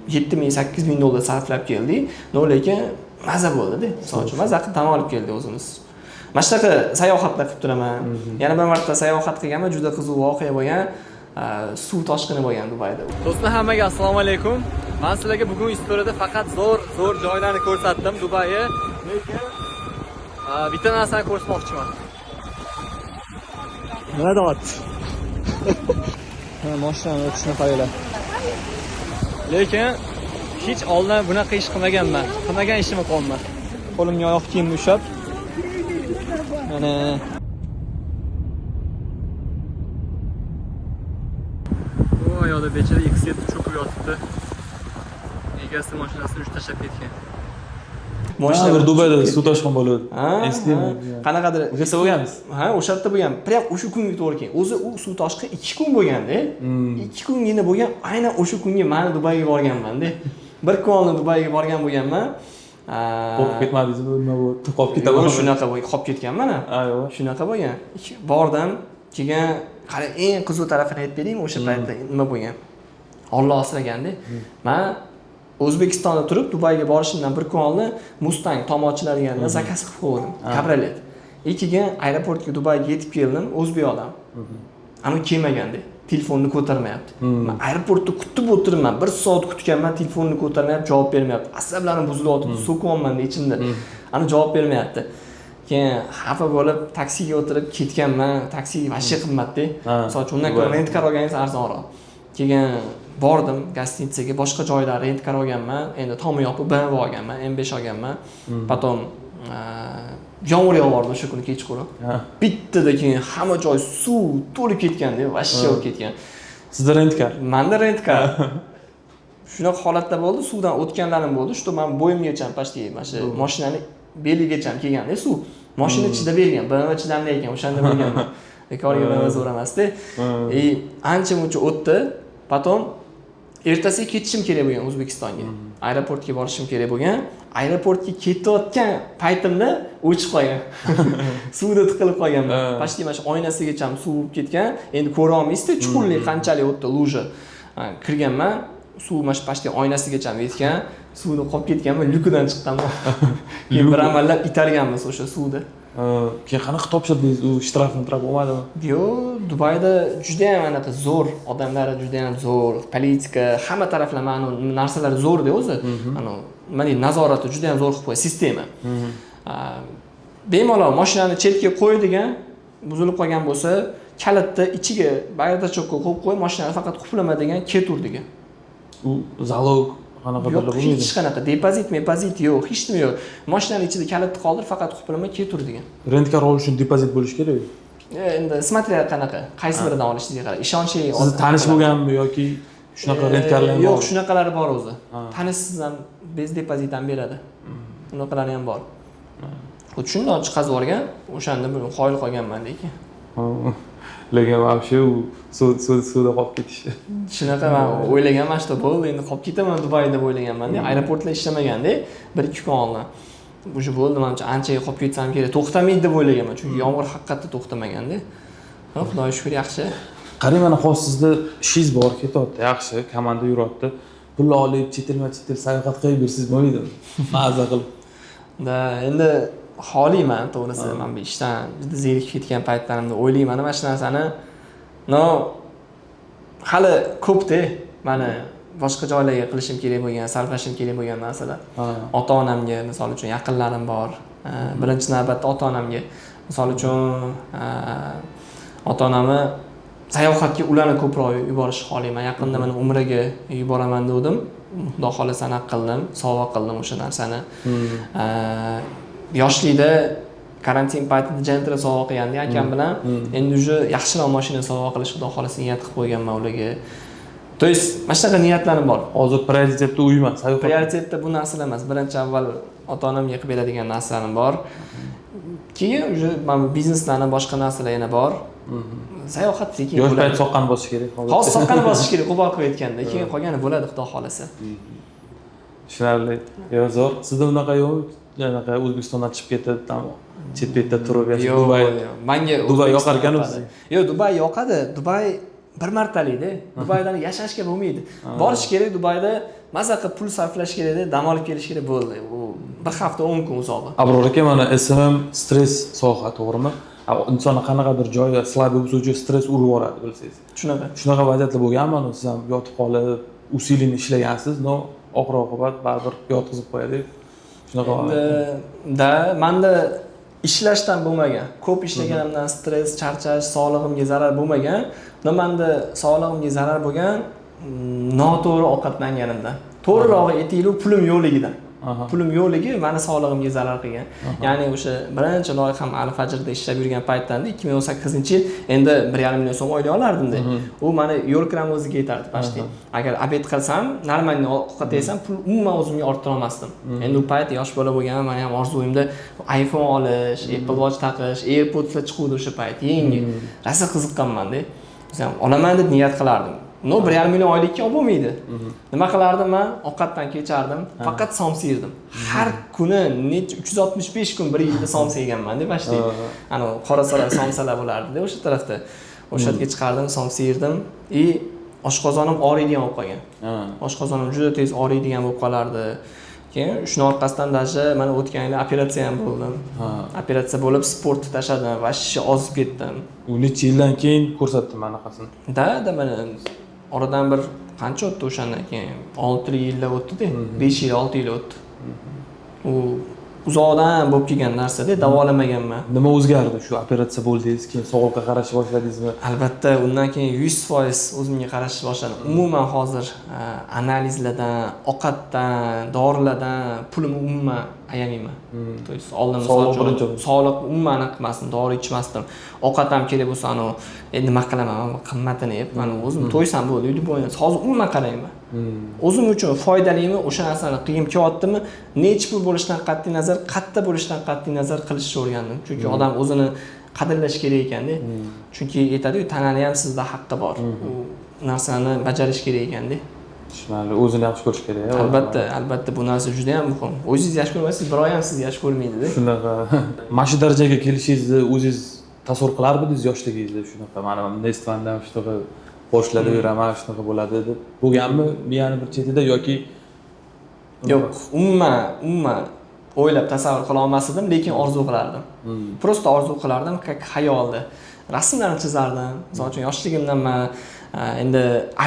7 ming, 8 ming dollar sarflab keldik. Lekin maza bo'ldi-da. Misol uchun maza qilib dam olib keldik o'zimiz. Mana shunaqa sayohatlar qilib turaman. Yana bir marta sayohat qilganman, juda qiziq voqea bo'lgan. Suv toshqini bo'lgan Dubayda. Do'stlar, hammaga assalomu alaykum. Men sizlarga bugun istoriyada faqat zo'r joylarni ko'rsatdim Dubayga. Lekin bitta narsani ko'rsatmoqchiman. Nima deyapti? Mashinani o'tishini qaranglar. Lekin hech oldin bunaqa ish qilmaganman. Qilmagan ishimni qilyapman. Qo'limga oyoq kiyimni ushlab. Mana bu yo'lda bechara X7 cho'kib yotibdi. Egasi mashinasini ushlab tashlab ketgan. Mashina bir Dubayda suv toshqin bo'ldi. Eslayman. Qanaqadir o'sha bo'lganmiz. O'sha yerda bo'lgan. Prям o'sha kunga to'g'ri kelgan. O'zi u suv toshqin 2 kun bo'lganda, 2 kungina bo'lgan. Aynan o'sha kunga men Dubayga borganman-da. Bir kun oldin Dubayga borgan bo'lganman. Qolib ketmadingizmi? Nima bo'ldi? Qolib ketaman. Shunaqa bo'lgan, qolib ketganman. Shunaqa bo'lgan. Bordim, keyin qara eng qiziq tarafini aytib beraymi o'sha paytda nima bo'lgan? Alloh asraganda. Men O'zbekistonda turib Dubayga borishimdan bir kun oldin Mustang tomochilariga zakaz qilib qo'ydim. Kabriolet. Keyin aeroportga Dubayga yetib keldim, o'zbek odam. Ammo kelmaganda, telefonni ko'tarmayapti. Men aeroportda kutib o'tiribman, 1 soat kutganman, telefonni ko'tarmayapti, javob bermayapti. Asablarim buzilyapti, so'kyapman ichimda. Ana javob bermayapti. Keyin xafa bo'lib taksiga o'tirib ketganman. Taksi vashsha qimmatda. Misol uchun undan ko'ra rent-kar olganingiz arzonroq. Keyin bordim gostinitsaga, boshqa joylar rent-kar olganman. Endi tomi yopib BMW olganman, M5 olganman. Potom yomg'ir yog'ardi o'sha kuni kechqurun. Bittada keyin hamma joy suv to'lib ketganda, vashsha bo'lib ketgan. Sizda rent-kar? Menda rent-kar. Shunaqa holatlar bo'ldi, suvdan o'tganlarim bo'ldi. Shu men bo'yimgacha почти mana shu mashinani beligacha kelganda suv. Mashina chidab bergan, BMW chidamli ekan, o'shanda bo'lganman. Bekorga BMW zo'r emasdi. Ancha muncha o'tdi. Potom ertasiga ketishim kerak bo'lgan O'zbekistonga. Aeroportga borishim kerak bo'lgan. Aeroportga ketayotgan paytimda o'chib qolgan. Suvda tiqilib qolganman. Почти mana shu oynasigacha suv bo'lib ketgan. Endi ko'ra olmaysiz-ku, chuqurlik qanchalik o'tdi, luja. Kirganman, suv mana shu почти oynasigacha yetgan. Suvda qolib ketganman, lyukidan chiqqanman. Keyin bir amallab itarganmiz o'sha suvda. Keyin qanaqa topshirdingiz? U shtrafni trap bo'lmadimi? Yo'q, Dubayda juda ham anaqa zo'r, odamlari juda ham zo'r, politika, hamma taraflama narsalar zo'r-da o'zi. Nima deydi, nazorati juda ham zo'r qilib qo'ygan sistema. Bemalol mashinani chetga qo'y degan, buzilib qolgan bo'lsa, kalitni ichiga bayratachokka qo'yib qo'y, mashinani faqat quplama degan, ketur degan. U zalog qanaqadir bo'lmaydi. Hech qanaqa depozit yo'q, hech nima yo'q. Mashinani ichida kalitni qoldir, faqat quplama ketur degan. Rent-kar olish uchun depozit bo'lish kerak. Endi смотря qanaqa, qaysi biridan olishingiz qarab. Ishonchli siz tanish bo'lganmi yoki shunaqa rent-karlar bormi? Yo'q, shunaqalari bor o'zi. Tanishsiz ham bez depozit ham beradi. Bunaqalari ham bor. Xuddi shunday chiqazib yuborgan, o'shanda bir qoyil qolganman lekin. Lekin вообще u suvda qolib ketishdi. Shunaqa men o'ylaganman, что bo'ldi, endi qolib ketaman Dubayda deb o'ylaganman-da. Aeroportlar ishlamaganda 1-2 kun oldin. O'sha bo'ldi, menimcha anchaga qolib ketsam kerak. To'xtamaydi deb o'ylaganman, chunki yomg'ir haqiqatda to'xtamaganda. Xudoga shukr, yaxshi. Qarang, mana hozir sizda ishingiz bor, ketyapti, yaxshi, komanda yuryapti. Pul olib, chet el sayohat qilib bersangiz bo'lmaydimi? Ma'za qilib. Da, endi xoliyman, to'g'risi. Men bu ishdan juda zerikib ketgan paytlarimda o'ylayman mana shu narsani. Hali ko'p-da. Mana boshqa joylarga qilishim kerak bo'lgan, sarflashim kerak bo'lgan narsalar. Ota-onamga, misol uchun, yaqinlarim bor. Birinchi navbatda ota-onamga, misol uchun, ota-onamni sayohatga ularni ko'proq yuborish xohlayman. Yaqinda men umraga yuboraman dedim. Xudo xolasa aniq qildim, sovg'a qildim o'sha narsani. Yoshlikda karantin paytida Gentra sovg'a qilganda akam bilan endi уже yaxshiroq mashina sovg'a qilish xudo xolasa niyat qilib qo'yganman ularga. То есть, mana shunaqa niyatlarim bor. Hozir prioritetda uy emas, sayohat. Prioritetda bu narsalar emas. Birinchi avval ota-onamga qilib beradigan narsalarim bor. Keyin уже mana bizneslarni boshqa narsalar yana bor. Sayohat sekin bo'ladi. Yosh payt soqqani bosish kerak. Hozir soqqani bosish kerak, qo'pol qilib aytganda. Keyin qolgani bo'ladi xudo xolasa. Tushunarli. Yo, zo'r. Sizda unaqa yo'qmi? Anaqa O'zbekistondan chiqib ketib, chet betda turib yashash. Dubay. Menga Dubay yoqar ekan o'zi. Yo'q, Dubay yoqadi. Dubay bir martalikda. Dubaydan yashashga bo'lmaydi. Borish kerak Dubayda, maza qilib pul sarflash kerak-da, dam olib kelish kerak bo'ldi. U bir hafta 10 kun uzoqi. Abror aka, mana SMM stress soha, to'g'rimi? Insonni qanaqadir joyga slab bo'lsa, stress urib yuboradi, bilsangiz. Shunaqa vaziyatlar bo'lganmi? Siz ham yotib qolib, usilini ishlagansiz, no oxir-oqibat baribir yotqizib qo'yadi. Shunaqa da menda ishlashdan bo'lmagan. Ko'p ishlaganimdan stress, charchash, sog'lig'imga zarar bo'lmagan. Menda sog'lig'imga zarar bo'lgan noto'g'ri ovqatlanganimdan. To'g'rirog'i aytaylik, pulim yo'qligidan. Pulim yo'qligi meni sog'lig'imga zarar qilgan. Ya'ni o'sha birinchi loyiham Al-Fajrda ishlab yurgan paytdan 2018-yil endi 1,5 million so'm oylik olardim-da. U meni yo'l kiram o'ziga yetardi почти. Agar obed qilsam, normalniy ovqat yesam, pul umuman o'zimga orttira olmasdim. Endi u payt yosh bola bo'lganman, men ham orzuimda iPhone olish, Apple Watch taqish, AirPodslar chiquvdi o'sha payt, yangi. Rosa qiziqqanman-da. O'zim olaman deb niyat qilardim. 1,5 million oylikka olib bo'lmaydi. Nima qilardim men? Ovqatdan kechardim, faqat somsa yerdim. Har kuni 365 kun bir yilda somsa yeganman-da, почти. Ana qora saroy somsalar bo'lardi-da o'sha tarafda. O'sha yerga chiqardim, somsa yerdim. Oshqozonim og'riydigan bo'lib qolgan. Oshqozonim juda tez og'riydigan bo'lib qolardi. Keyin shuni orqasidan даже mana o'tgan yil operatsiya ham bo'ldim. Operatsiya bo'lib sportni tashladim, vashshi ozib ketdim. U necha yildan keyin ko'rsatdim anaqasini. Da mana oradan bir qancha o'tdi o'shandan keyin? 6 yillar o'tdi-da, 5 yil, 6 yil o'tdi. U uzoqdan bo'lib kelgan narsa-da, davolamaganman. Nima o'zgardi shu operatsiya bo'ldingiz, keyin sog'liqqa qarashni boshladingizmi? Albatta, undan keyin 100% o'zimga qarashni boshladim. Umuman hozir analizlardan, ovqatdan, dorilardan pulim umuman ayamayman. То есть oldin sog'liq umuman qilmasdim, dori ichmasdim. Ovqat ham kerak bo'lsa, nima qilaman, qimmatini yeb, men o'zim to'ysam bo'ldi, uyda bo'lmaydi. Hozir umuman qarayman. O'zim uchun foydalimi, o'sha narsani qilib kelyaptimi, necha pul bo'lishidan qat'iy nazar, qayerda bo'lishidan qat'iy nazar qilishni o'rgandim. Chunki odam o'zini qadrlash kerak ekan-da. Chunki aytadi-ku, tanani ham sizda haqqi bor. U narsani bajarish kerak ekan-da. tushunarli. O'zini yaxshi ko'rish kerak. Albatta bu narsa juda ham muhim. O'zingiz yaxshi ko'rmaysiz, birov ham sizni yaxshi ko'rmaydi-da. Shunaqa. Mana shu darajaga kelishingizni o'zingiz tasavvur qilardingiz yoshligingizda shunaqa. Mana Nestvandan shunaqa boshlarda yuraman, shunaqa bo'ladi deb. Bo'lganmi? Miyani bir chetida yoki yo'q, umuman o'ylab tasavvur qila olmas edim, lekin orzu qilardim. Prosta orzu qilardim, xayolda. Rasmlarni chizardim. Misol uchun yoshligimdan men endi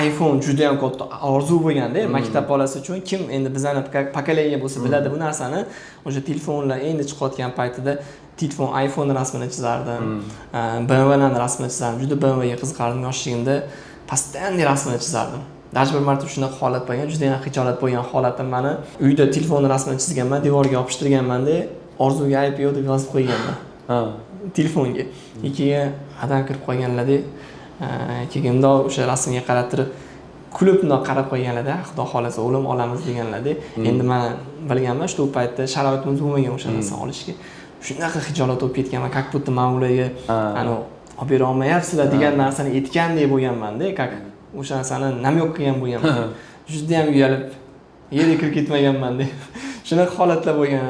iPhone juda ham katta orzu bo'lganda, maktab bolasi uchun kim endi bizani pokoleniya bo'lsa biladi bu narsani. O'sha telefonlar endi chiqayotgan paytida iPhone rasmini chizardim. BMWlarning rasmini chizardim. Juda BMWga qiziqardim yoshligimda. Постоянный rasmini chizardim. Даже bir marta shunaqa holat bo'lgan, juda ham xijolat bo'lgan holatim meni uyda telefon rasmini chizganman, devorga yopishtirganman-da, orzuga IPO deb yozib qo'yganman. Telefonga. Keyin adam kirib qolganlar-da, keyin bundoq o'sha rasmga qarab turib kulib bundoq qarab qo'yganlar-da, xudo xolasa o'lim olamiz deganlar-da. Endi men bilganman, shu paytda sharoitimiz bo'lmagan o'sha narsani olishga. Shunaqa xijolat bo'lib ketganman, как будто men ularga olib bera olmayapsizlar degan narsani aytgandek bo'lganman-da, o'sha narsani namyoq qilgan bo'lganman. Juda ham uyalib, yerga kirib ketmaganman-da. Shunaqa holatlar bo'lgan.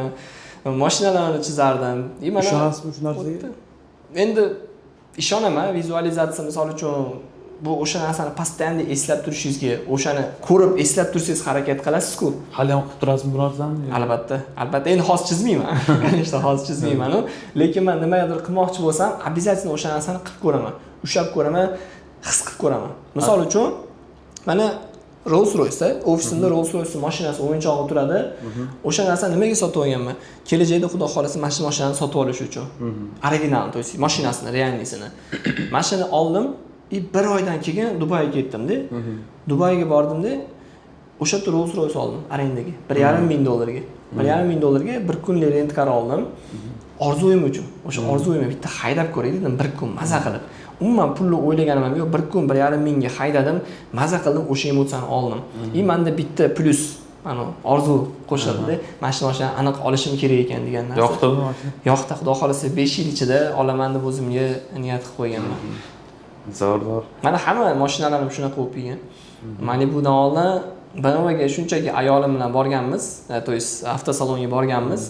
Mashinalarni chizardim. Ishonasizmi shu narsaga? Endi ishonaman, vizualizatsiya misol uchun bu o'sha narsani постоянно eslab turishingizga, o'shani ko'rib eslab tursangiz harakat qilasiz-ku. Hali ham qilib turasizmi bu narsani? Albatta. Endi hozir chizmayman. Конечно, hozir chizmayman-ku, lekin men nimagadir qilmoqchi bo'lsam, обязательно o'sha narsani qilib ko'raman. Ushlab ko'raman, his qilib ko'raman. Misol uchun, mana Rolls-Royce, ofisimda Rolls-Royce mashinasi o'yinchog'i turadi. O'sha narsani nimaga sotib olganman? Kelajakda xudo xolasa mana shu mashinani sotib olish uchun. Originalni, то есть mashinasini, realnisini. Mashina oldim, bir oydan keyin Dubayga ketdim-da. Dubayga bordim-da, o'sha yerda Rolls-Royce oldim, arendaga. $1,500 $1,500 bir kunlik rent kar oldim. Orzuyim uchun. O'sha orzuyimni bitta haydab ko'ray dedim, bir kun maza qilib. Umuman pulni o'ylaganim yo'q, bir kun $1,500 ga haydadim, maza qildim, o'sha emotsiyani oldim. Menda bitta plus mana orzu qo'shildi. Mana shu mashina aniq olishim kerak ekan degan narsa. Yoqdimi mashina? Yoqdi, xudo xolasa 5 yil ichida olaman deb o'zimga niyat qilib qo'yganman. Zo'r. Mana hamma mashinalarim shunaqa bo'lib kelgan. Malibudan oldin BMWga shunchaki ayolim bilan borganmiz, to есть avtosalonga borganmiz.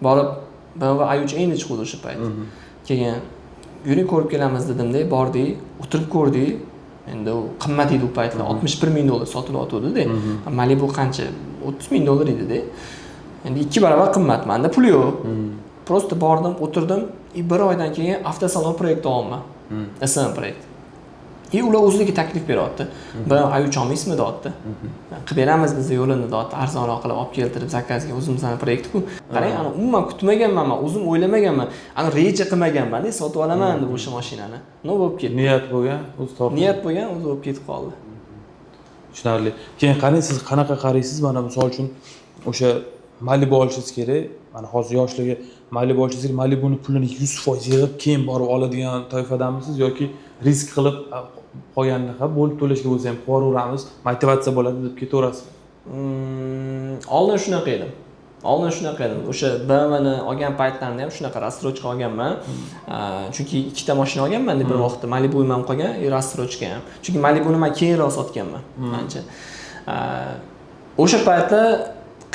Borib BMW i3 endi chiqdi o'sha payt. Keyin yuring ko'rib kelamiz dedim-da, bordik, o'tirib ko'rdik. Endi u qimmat edi u paytlar, $61,000 sotilyotdi-da. Malibu qancha? $30,000 edi-da. Endi 2 barobar qimmat, menda pul yo'q. Prosta bordim, o'tirdim, bir oydan keyin avtosalon proyekti oldim. SM proyekt. Ular o'zligi taklif beryapti. Bir i3 olmaysizmi deyapti. Qilib beramiz biz yo'lini deyapti, arzonroq qilib olib keltirib zakazga o'zimizning proyektku. Qarang, ana umuman kutmaganman, men o'zim o'ylamaganman. Ana reja qilmaganman-da, sotib olaman deb o'sha mashinani. Nima bo'lib ketdi? Niyat bo'lgan, o'zi topdi. Niyat bo'lgan, o'zi bo'lib ketib qoldi. Tushunarli. Keyin qarang, siz qanaqa qaraysiz? Mana misol uchun o'sha Malibu olishingiz kerak. Mana hozir yoshligi Malibu olishingiz kerak. Malibuni pulini 100% yig'ib keyin borib oladigan toifadanmisiz yoki risk qilib qolganida bo'lib to'lashga bo'lsa ham qo'raveramiz, motivatsiya bo'ladi deb ketaverasiz? Oldin shunaqa edim. O'sha BMWni olgan paytlarimda ham shunaqa rassrochka olganman. Chunki ikkita mashina olganman-da bir vaqtda. Malibu ham qolgan, rassrochka ham. Chunki Malibuni men keyinroq sotganman ancha. O'sha paytda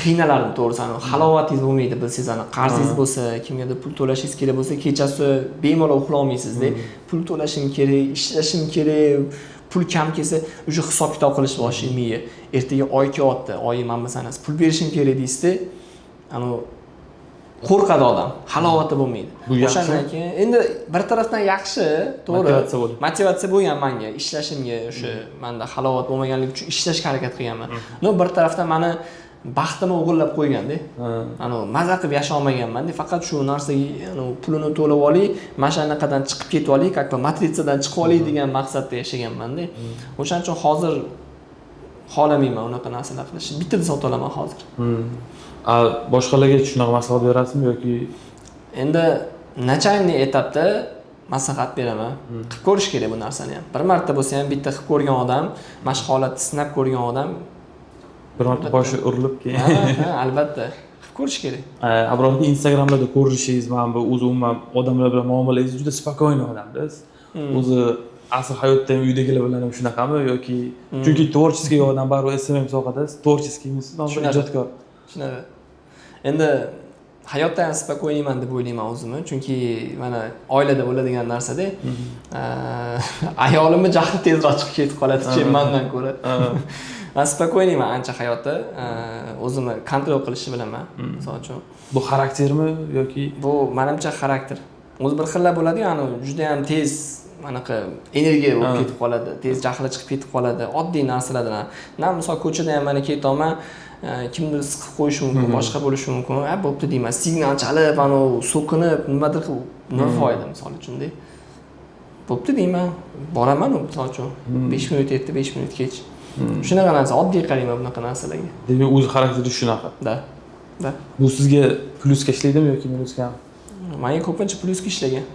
qiynalardim to'g'risi. Halovatingiz bo'lmaydi, bilsangiz, qarzingiz bo'lsa, kimgadir pul to'lashingiz kerak bo'lsa, kechasi bemalol uxlay olmaysiz-da. Pul to'lashim kerak, ishlashim kerak. Pul kam kelsa, o'sha hisob kitob qilish boshlaydi miya. Ertaga oy kelyapti, oyi men masalan pul berishim kerak deysiz-da. Qo'rqadi odam, halovati bo'lmaydi. O'shandan keyin endi bir tarafdan yaxshi, to'g'ri. Motivatsiya bo'lgan menga, ishlashimga, o'sha menda halovat bo'lmaganligi uchun ishlashga harakat qilganman. Bir tarafdan meni baxtimni o'g'irlab qo'yganda. Maza qilib yasha olmaganman-da, faqat shu narsaga pulini to'lab olay, mashinaqadan chiqib ketib olay, как-то matrisadan chiqib olay degan maqsadda yashaganman-da. O'shaning uchun hozir xohlamayman unaqa narsalar qilishni. Bitta sota olaman hozir. Boshqalarga shunaqa maslahat berasizmi yoki endi начальный etapda maslahat beraman. Qilib ko'rish kerak bu narsani ham. Bir marta bo'lsa ham bitta qilib ko'rgan odam, mana shu holatni sinab ko'rgan odam bir marta boshi urilib keyin. Albatta. Qilib ko'rish kerak. Abrorga Instagramlarda ko'rishingiz, mana bu o'zi umuman odamlar bilan muomalangiz juda spokойный odamsiz. O'zi asl hayotda ham uydagilar bilan ham shunaqami yoki chunki tvorческий odam baribir SMM sohada tvorческийmisiz, ijodkor. Shunaqa. Endi hayotda ham spokойныйman deb o'ylayman o'zimni, chunki mana oilada bo'ladigan narsada ayolimni jahli tezroq chiqib ketib qoladi-chi mendan ko'ra. Men spokойныйman ancha hayotda, o'zimni kontrol qilishni bilaman. Misol uchun Bu xaraktermi yoki bu menimcha xarakter. O'zi bir xillar bo'ladi-ku, ani juda ham tez anaqa energiya bo'lib ketib qoladi, tez jahli chiqib ketib qoladi, oddiy narsalardan. Misol ko'chada ham mana ketaman, kimdir siqib qo'yishi mumkin, boshqa bo'lishi mumkin. Bo'pti deyman, signal chalib, so'kinib, nimadir qilib, nima foyda misol uchun-da. Bo'pti deyman, boraman misol uchun. 5 minut erta, 5 minut kech. Shunaqa narsa, oddiy qarayman bunaqa narsalarga. demak o'zi xarakteri shunaqa. Da. Bu sizga plyusga ishlaydimi yoki minusga? Menga ko'pincha plyusga ishlagan.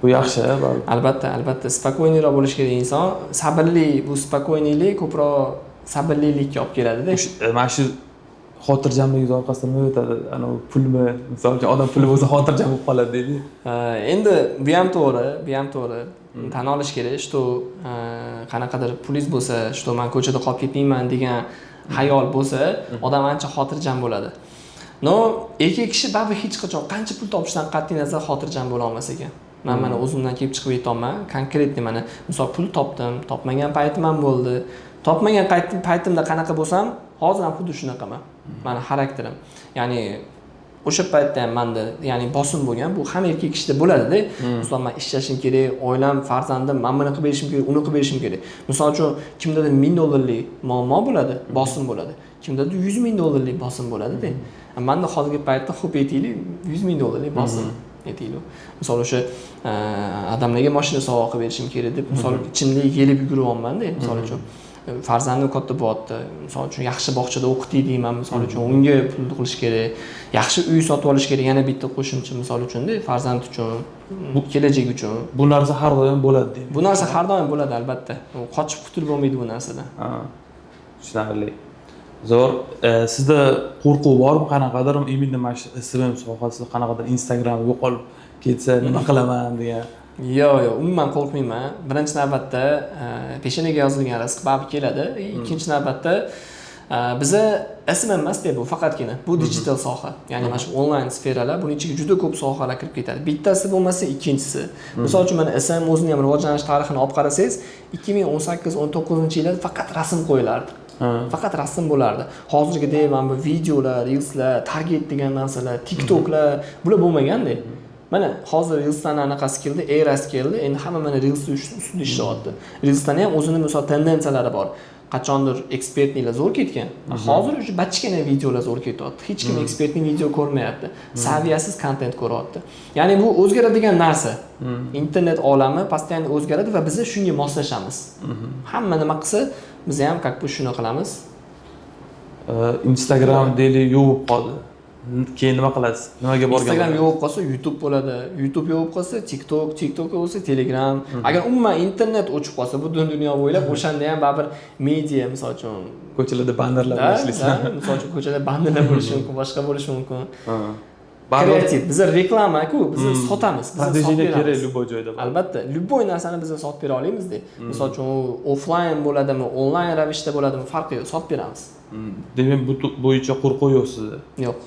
Bu yaxshi, baribir. Albatta, spokойныйroq bo'lish kerak inson. Sabrli, bu spokойныйlik ko'proq sabrlilikka olib keladi-da. Mana shu xotirjamlik orqasidan nima o'tadi? Ana pulmi, misol uchun odam puli bo'lsa xotirjam bo'lib qoladi deydi. Endi bu ham to'g'ri. Tan olish kerak, что qanaqadir pulingiz bo'lsa, что men ko'chada qolib ketmayman degan xayol bo'lsa, odam ancha xotirjam bo'ladi. No, erkak kishi baribir hech qachon qancha pul topishdan qat'iy nazar xotirjam bo'la olmas ekan. Men mana o'zimdan kelib chiqib aytaman, konkretni mana misol pul topdim, topmagan paytim ham bo'ldi. Topmagan paytimda qanaqa bo'lsam, hozir ham xuddi shunaqaman. Meni xarakterim. Ya'ni o'sha paytda ham menda, ya'ni bosim bo'lgan, bu hamma erkak kishida bo'ladi-da. Misol men ishlashim kerak, oilam, farzandim, men buni qilib berishim kerak, uni qilib berishim kerak. Misol uchun kimdadir $1000 muammo bo'ladi, bosim bo'ladi. Kimdadir $100,000 bosim bo'ladi-da. Menda hozirgi paytda xo'p aytaylik, $100,000 bosim aytaylik. Misol o'sha odamlarga mashina sovg'a qilib berishim kerak deb, misol ichimda yelib yuguryapman-da, misol uchun. Farzandim katta bo'lyapti. Misol uchun yaxshi bog'chada o'qitay deyman, misol uchun unga pul qilish kerak. Yaxshi uy sotib olish kerak, yana bitta qo'shimcha misol uchun-da, farzand uchun, bu kelajak uchun. Bu narsa har doim bo'ladi deydi. Bu narsa har doim bo'ladi albatta. Qochib qutulib bo'lmaydi bu narsadan. Tushunarli. Zo'r. Sizda qo'rquv bormi qanaqadir? Endi mana shu SMM sohasida qanaqadir Instagram yo'qolib ketsa nima qilaman degan. Yo'q, umuman qo'rqmayman. Birinchi navbatda peshonaga yozilgan rizq baribir keladi. Ikkinchi navbatda biza SMM emas-da bu faqatgina. Bu digital soha. Ya'ni mana shu onlayn sferalar, buning ichiga juda ko'p sohalar kirib ketadi. Bittasi bo'lmasa, ikkinchisi. Misol uchun mana SMM o'zining ham rivojlanish tarixini olib qarasangiz, 2018-19-yillarda faqat rasm qo'yilardi. Faqat rasm bo'lardi. Hozirgidek mana bu videolar, reelslar, target degan narsalar, TikToklar bular bo'lmaganda. Mana hozir reelsdan anaqasi keldi, erasi keldi. Endi hamma mana reels ustida ishlayapti. Reelsdan ham o'zining misol tendensiyalari bor. Qachondir ekspertliklar zo'r ketgan. Hozir o'sha bachkana videolar zo'r ketyapti. Hech kim ekspertning video ko'rmayapti. Saviyasiz kontent ko'ryapti. Ya'ni bu o'zgaradigan narsa. Internet olami постоянно o'zgaradi va biz shunga moslashamiz. Hamma nima qilsa, biz ham как бы shuni qilamiz. Instagram deylik yuvib qoldi. Keyin nima qilasiz? Nimaga borgan? Instagram yovib qolsa YouTube bo'ladi. YouTube yovib qolsa TikTok bo'lsa Telegram. Agar umuman internet o'chib qolsa butun dunyo bo'ylab o'shanda ham baribir media, misol uchun ko'chalarda bannerlar ishlaysan. Misol uchun ko'chada bannerlar bo'lishi mumkin, boshqa bo'lishi mumkin. Kreativ. Biz reklama-ku, biz sotamiz. Biz strategiya kerak любой joyda. Albatta, любой narsani biz sotib bera olamiz-da. Misol uchun offline bo'ladimi, onlayn ravishda bo'ladimi, farqi yo'q, sotib beramiz. Demak, bu bo'yicha qo'rquv yo'q sizda. Yo'q.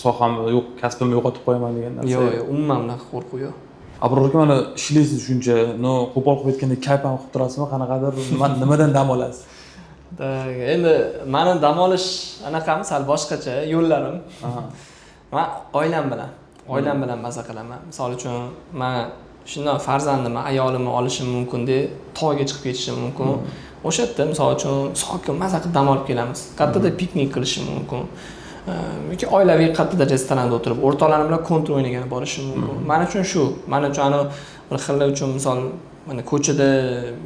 Sohamni yo'q, kasbimni yo'qotib qo'yaman degan narsa. Yo'q, umuman bunaqa qo'rquv yo'q. Abror aka, mana ishlaysiz shuncha, qo'pol qilib aytganda kayf ham qilib turasizmi? Qanaqadir nimadan dam olasiz? Endi meni dam olish anaqam sal boshqacha yo'llarim. Men oilam bilan maza qilaman. Misol uchun men shundan farzandimni, ayolimni olishim mumkin deb tog'ga chiqib ketishim mumkin. O'sha yerda misol uchun sokin maza qilib dam olib kelamiz. Kattada piknik qilishim mumkin. Yoki oilaviy kattada restoranda o'tirib, o'rtoqlarim bilan kontra o'ynagani borishim mumkin. Men uchun shu. Men uchun bir xillar uchun misol mana ko'chada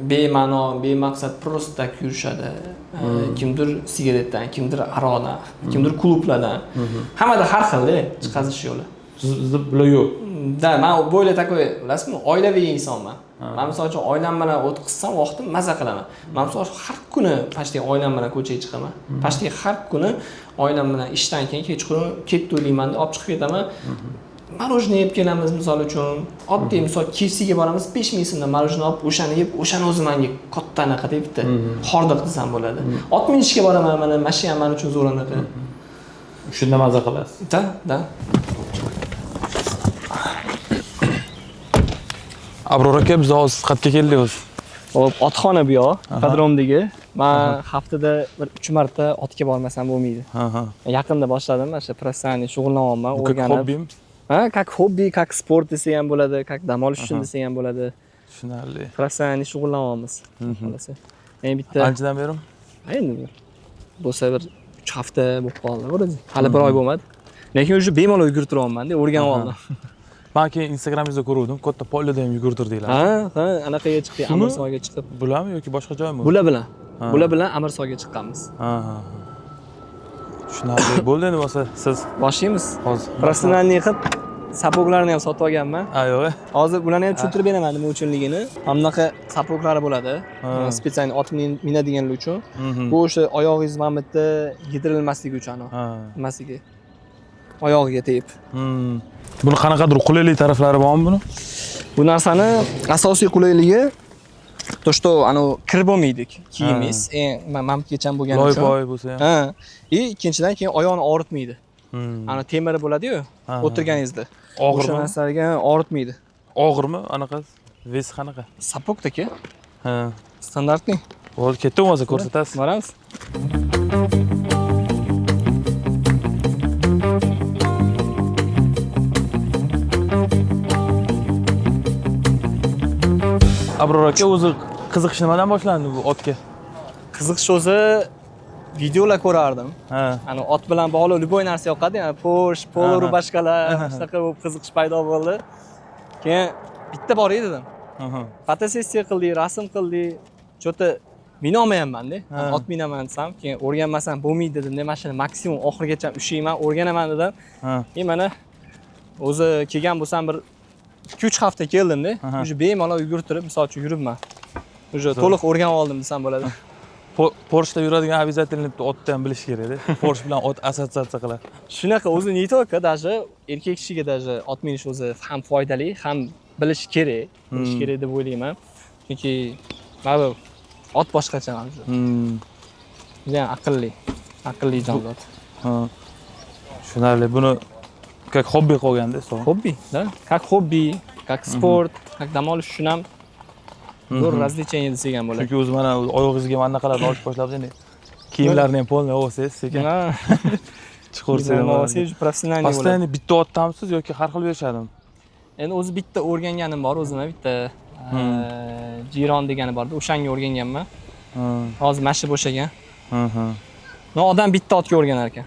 bema'no, bemaqsad просто tak yurishadi. Kimdir sigaretdan, kimdir aroqdan, kimdir klublardan. Hammada har xil chiqazish yo'li. Sizda bular yo'q. Da, men bo'lay takoy, bilasizmi, oilaviy insonman. Men misol uchun oilam bilan o'tkazsam, vaqtim maza qilaman. Men misol uchun har kuni pashti oilam bilan ko'chaga chiqaman. Pashti har kuni oilam bilan ishdan keyin kechqurun ketdi deyman deb olib chiqib ketaman. Marojniy yeb kelamiz misol uchun. Oddiy misol KFCga boramiz, 5000 so'mdan marojniy olib, o'shani yeb, o'shani o'zi menga katta anaqa deb bitta hordiq desam bo'ladi. 60 ga boraman, mana mashina men uchun zo'r anaqa. Shunda maza qilasiz. Da. Abror aka, biz hozir xatga keldik. Hop, otxona bu yoq, qadromdagi. Men haftada bir 3 marta otga bormasam bo'lmaydi. Yaqinda boshladim, mana shu professional shug'ullanyapman, o'rganib. Hobbim. Ha, как hobbi, как sport desa ham bo'ladi, как dam olish uchun desa ham bo'ladi. Tushunarli. Professional shug'ullanyapmiz. Xolasa. Men bitta Qanchadan beri? Endi bo'lsa bir 3 hafta bo'lib qoldi, vроде. Hali bir oy bo'lmadi. Lekin уже bemalol yugurtiryapman-da, o'rganib oldim. Men keyin Instagramingizda ko'rdim, katta polida ham yugurtirdinglar. Ha, anaqaga chiqdik, Amirsoyga chiqib. Bularmi yoki boshqa joymi? Bular bilan Amirsoyga chiqqanmiz. Tushunarli. Bo'ldi endi bo'lsa siz Boshlaymiz. hozir Professionalni qilib sapoglarni ham sotib olganman. yo'q. Hozir bularni ham tushuntirib beraman nima uchunligini. Hamnaqa sapoglari bo'ladi. Spetsial ot minadiganlar uchun. Bu o'sha oyog'ingiz mana bu yerda yedirilmasligi uchun nimasiga. Oyog'iga tegib. Buni qanaqadir qulaylik taraflari bormi buni? Bu narsani asosiy qulayligi to, что anu kirib olmaydi kiyimingiz. Mamtgacha bo'lgani uchun. Loy-poy bo'lsa ham. Ha. Ikkinchidan keyin oyoqni og'ritmaydi. Ana temiri bo'ladi-yu, o'tirganingizda. O'sha narsalarga og'ritmaydi. Og'irmi? Anaqa vesi qanaqa? Sapogdaki. Ha. Standartniy. Bo'ldi, ketdimi o'zi ko'rsatasiz. Boramiz. Abror aka, o'zi qiziqish nimadan boshlandi bu otga? Qiziqish o'zi videolar ko'rardim. Ha. Ana ot bilan bog'liq любой narsa yoqadi, ya'ni Porsche, Polo boshqalar, shunaqa bo'lib qiziqish paydo bo'ldi. Keyin bitta bor edi dedim. Fotosessiya qildik, rasm qildik. Cho'ta mina olmayapman-da. Ot minaman desam, keyin o'rganmasam bo'lmaydi dedim. Mana shuni maksimum oxirigacha ushlayman, o'rganaman dedim. Mana o'zi kelgan bo'lsam bir 2-3 hafta keldim-da. Уже bemalol yugurtirib, misol uchun yuribman. Уже to'liq o'rganib oldim desam bo'ladi. Porsche'da yuradigan обязательно otni ham bilish kerak-da. Porsche bilan ot assotsiatsiya qiladi. Shunaqa o'zi не только даже erkak kishiga даже ot minish o'zi ham foydali, ham bilish kerak deb o'ylayman. Chunki mana ot boshqacha o'zi. Juda aqlli jonzot. Tushunarli. Buni как hobbi qolganda, Hobbi, da? Как hobbi, как sport, как dam olish uchun ham zo'r razlichение desak ham bo'ladi. Chunki o'zi mana oyog'ingizga mana qiladi olib boshlab endi kiyimlarni ham polni olsangiz sekin chiqarsangiz professional bo'ladi. Постоянно bitta otdamisiz yoki har xil berishadimi? Endi o'zi bitta o'rganganim bor, o'zimga bitta Jiron degani bor-da, o'shanga o'rganganman. Hozir mashi bo'shagan. No, odam bitta otga o'rganar ekan.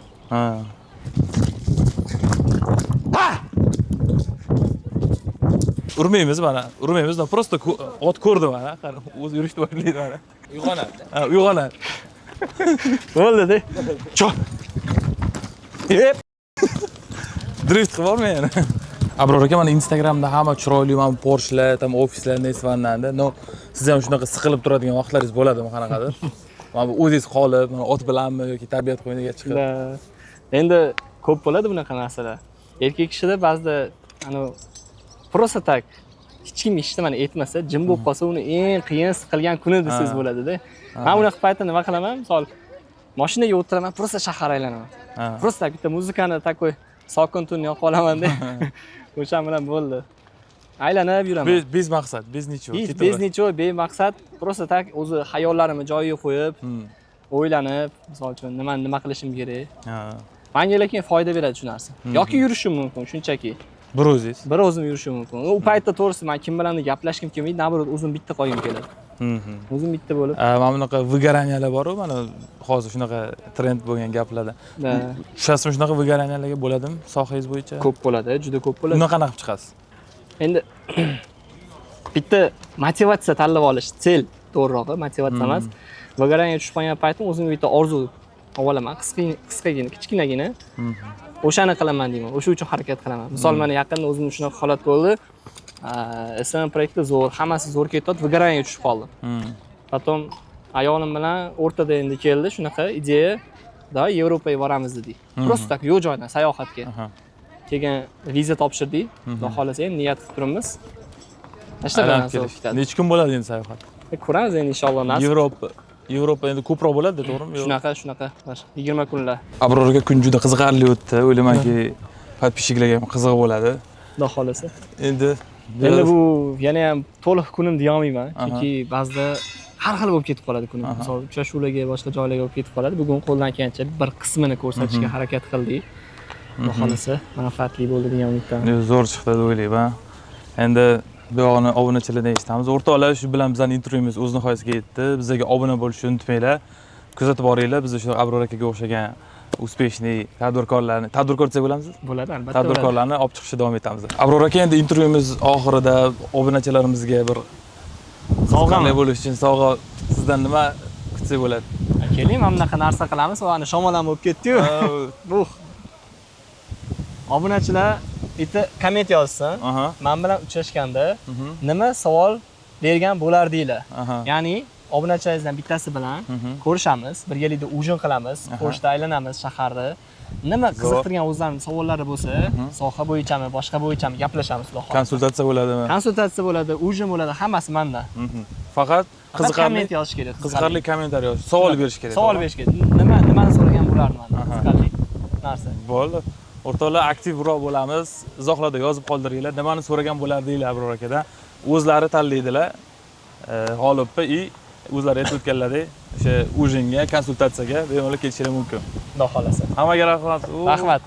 Urmaymiz mana, просто ot ko'rdi mana, qarang, o'zi yurishni boshlaydi mana. Uyg'onadi. Uyg'onadi. Bo'ldi-da. Cho'p. Yep. Drift qilib bormayman. Abror aka, mana Instagramda hamma chiroyli mana Porschelar, tam ofislarda esvannanda. No, siz ham shunaqa siqilib turadigan vaqtlaringiz bo'ladimi, qanaqadir? Mana bu o'zingiz qolib, mana ot bilanmi yoki tabiat qo'yniga chiqib. Endi ko'p bo'ladi bunaqa narsalar. Erkak kishida ba'zida просто так hech kim hech nimani aytmasa, jim bo'lib qolsa, uni eng qiyin siqilgan kuni desangiz bo'ladi-da. Men unaqa paytda nima qilaman? Misol mashinaga o'tiraman, просто shahar aylanaman. Просто bitta muzikani takoy sokin tun yoqib olaman-da. O'sha bilan bo'ldi. Aylanib yuraman. Bez maqsad, bez nechuk. Bez nechuk, bemaqsad, просто tak o'zi xayollarimni joyiga qo'yib, o'ylanib, misol uchun nima qilishim kerak. Menga lekin foyda beradi shu narsa. Yoki yurishim mumkin, shunchaki. Bir o'zingiz. Bir o'zim yurishim mumkin. U paytda to'g'risi men kim bilan gaplashkim kelmaydi, nabrot o'zim bitta qolgim keladi. O'zim bitta bo'lib. Mana bunaqa выгоранияlar bor-ku, mana hozir shunaqa trend bo'lgan gaplarda. Tushasizmi shunaqa выгоранияlarga bo'ladimi sohangiz bo'yicha? Ko'p bo'ladi, juda ko'p bo'ladi. Uni qanaqa qilib chiqasiz? Endi bitta motivatsiya tanlab olish, sel to'g'rirog'i, motivatsiya emas. Выгорание tushib qolgan paytim o'zimga bitta orzu olaman, qisqagina, kichkinagina. O'shani qilaman deyman. O'sha uchun harakat qilaman. Misol mana yaqinda o'zimda shunaqa holat bo'ldi. SM proyekti zo'r, hammasi zo'r ketdi, выгорание tushib qoldi. Потом ayolim bilan o'rtada endi keldi shunaqa ideya, da Yevropaga boramiz dedik. Просто так yo'q joydan sayohatga. keyin viza topshirdik. Xudo xolasa endi niyat qilib turibmiz. Aylanib kelish. Necha kun bo'ladi endi sayohat? Ko'ramiz endi inshaalloh nasib. Yevropa endi ko'proq bo'ladi, to'g'rimi? Shunaqa. 20 kunlar. Abroraga kun juda qiziqarli o'tdi. O'ylaymanki, podpishchiklarga ham qiziq bo'ladi. Xudo xolasa. Endi bu yana ham to'liq kunim deya olmayman, chunki ba'zida har xil bo'lib ketib qoladi kunim. Misol uchrashuvlarga, boshqa joylarga bo'lib ketib qoladi. Bugun qo'ldan kelgancha bir qismini ko'rsatishga harakat qildik. Xudo xolasa, manfaatli bo'ldi degan umiddaman. Zo'r chiqdi deb o'ylayman. Endi bu yog'ini obunachilardan eshitamiz. O'rtoqlar, shu bilan bizning intervyumiz o'z nihoyasiga yetdi. Bizga obuna bo'lishni unutmanglar. Kuzatib boringlar. Biz shu Abror akaga o'xshagan uspeshniy tadbirkor desak bo'lamizmi? Bo'ladi, albatta. Tadbirkorlarni olib chiqishda davom etamiz. Abror aka, endi intervyumiz oxirida obunachilarimizga bir qanday bo'lish uchun sovg'a sizdan nima kutsak bo'ladi? Keling, mana bunaqa narsa qilamiz. Va ana shamol ham bo'lib ketdi-yu. Bu obunachilar bitta komment yozsin. Men bilan uchrashganda nima savol bergan bo'lardinglar? Ya'ni obunachilaringizdan bittasi bilan ko'rishamiz, birgalikda ujin qilamiz, qo'shda aylanamiz shaharni. Nima qiziqtirgan o'zlarining savollari bo'lsa, soha bo'yichami, boshqa bo'yichami gaplashamiz, xudo xohlasa. Konsultatsiya bo'ladimi? Konsultatsiya bo'ladi, ujin bo'ladi, hammasi mendan. Faqat qiziqarli komment yozish kerak. Qiziqarli kommentariy yozish, savol berish kerak. Savol berish kerak. Nimani so'ragan bo'lardim men? Qiziqarli narsa. Bo'ldi. O'rtoqlar, aktivroq bo'lamiz. Izohlarda yozib qoldiringlar. Nimani so'ragan bo'lardinglar Abror akadan? O'zlari tanlaydilar. G'olibni o'zlari aytib o'tganlaridek, o'sha ujinga, konsultatsiyaga bemalol kelishlari mumkin. Xudo xolasa. Hammaga rahmat. Rahmat.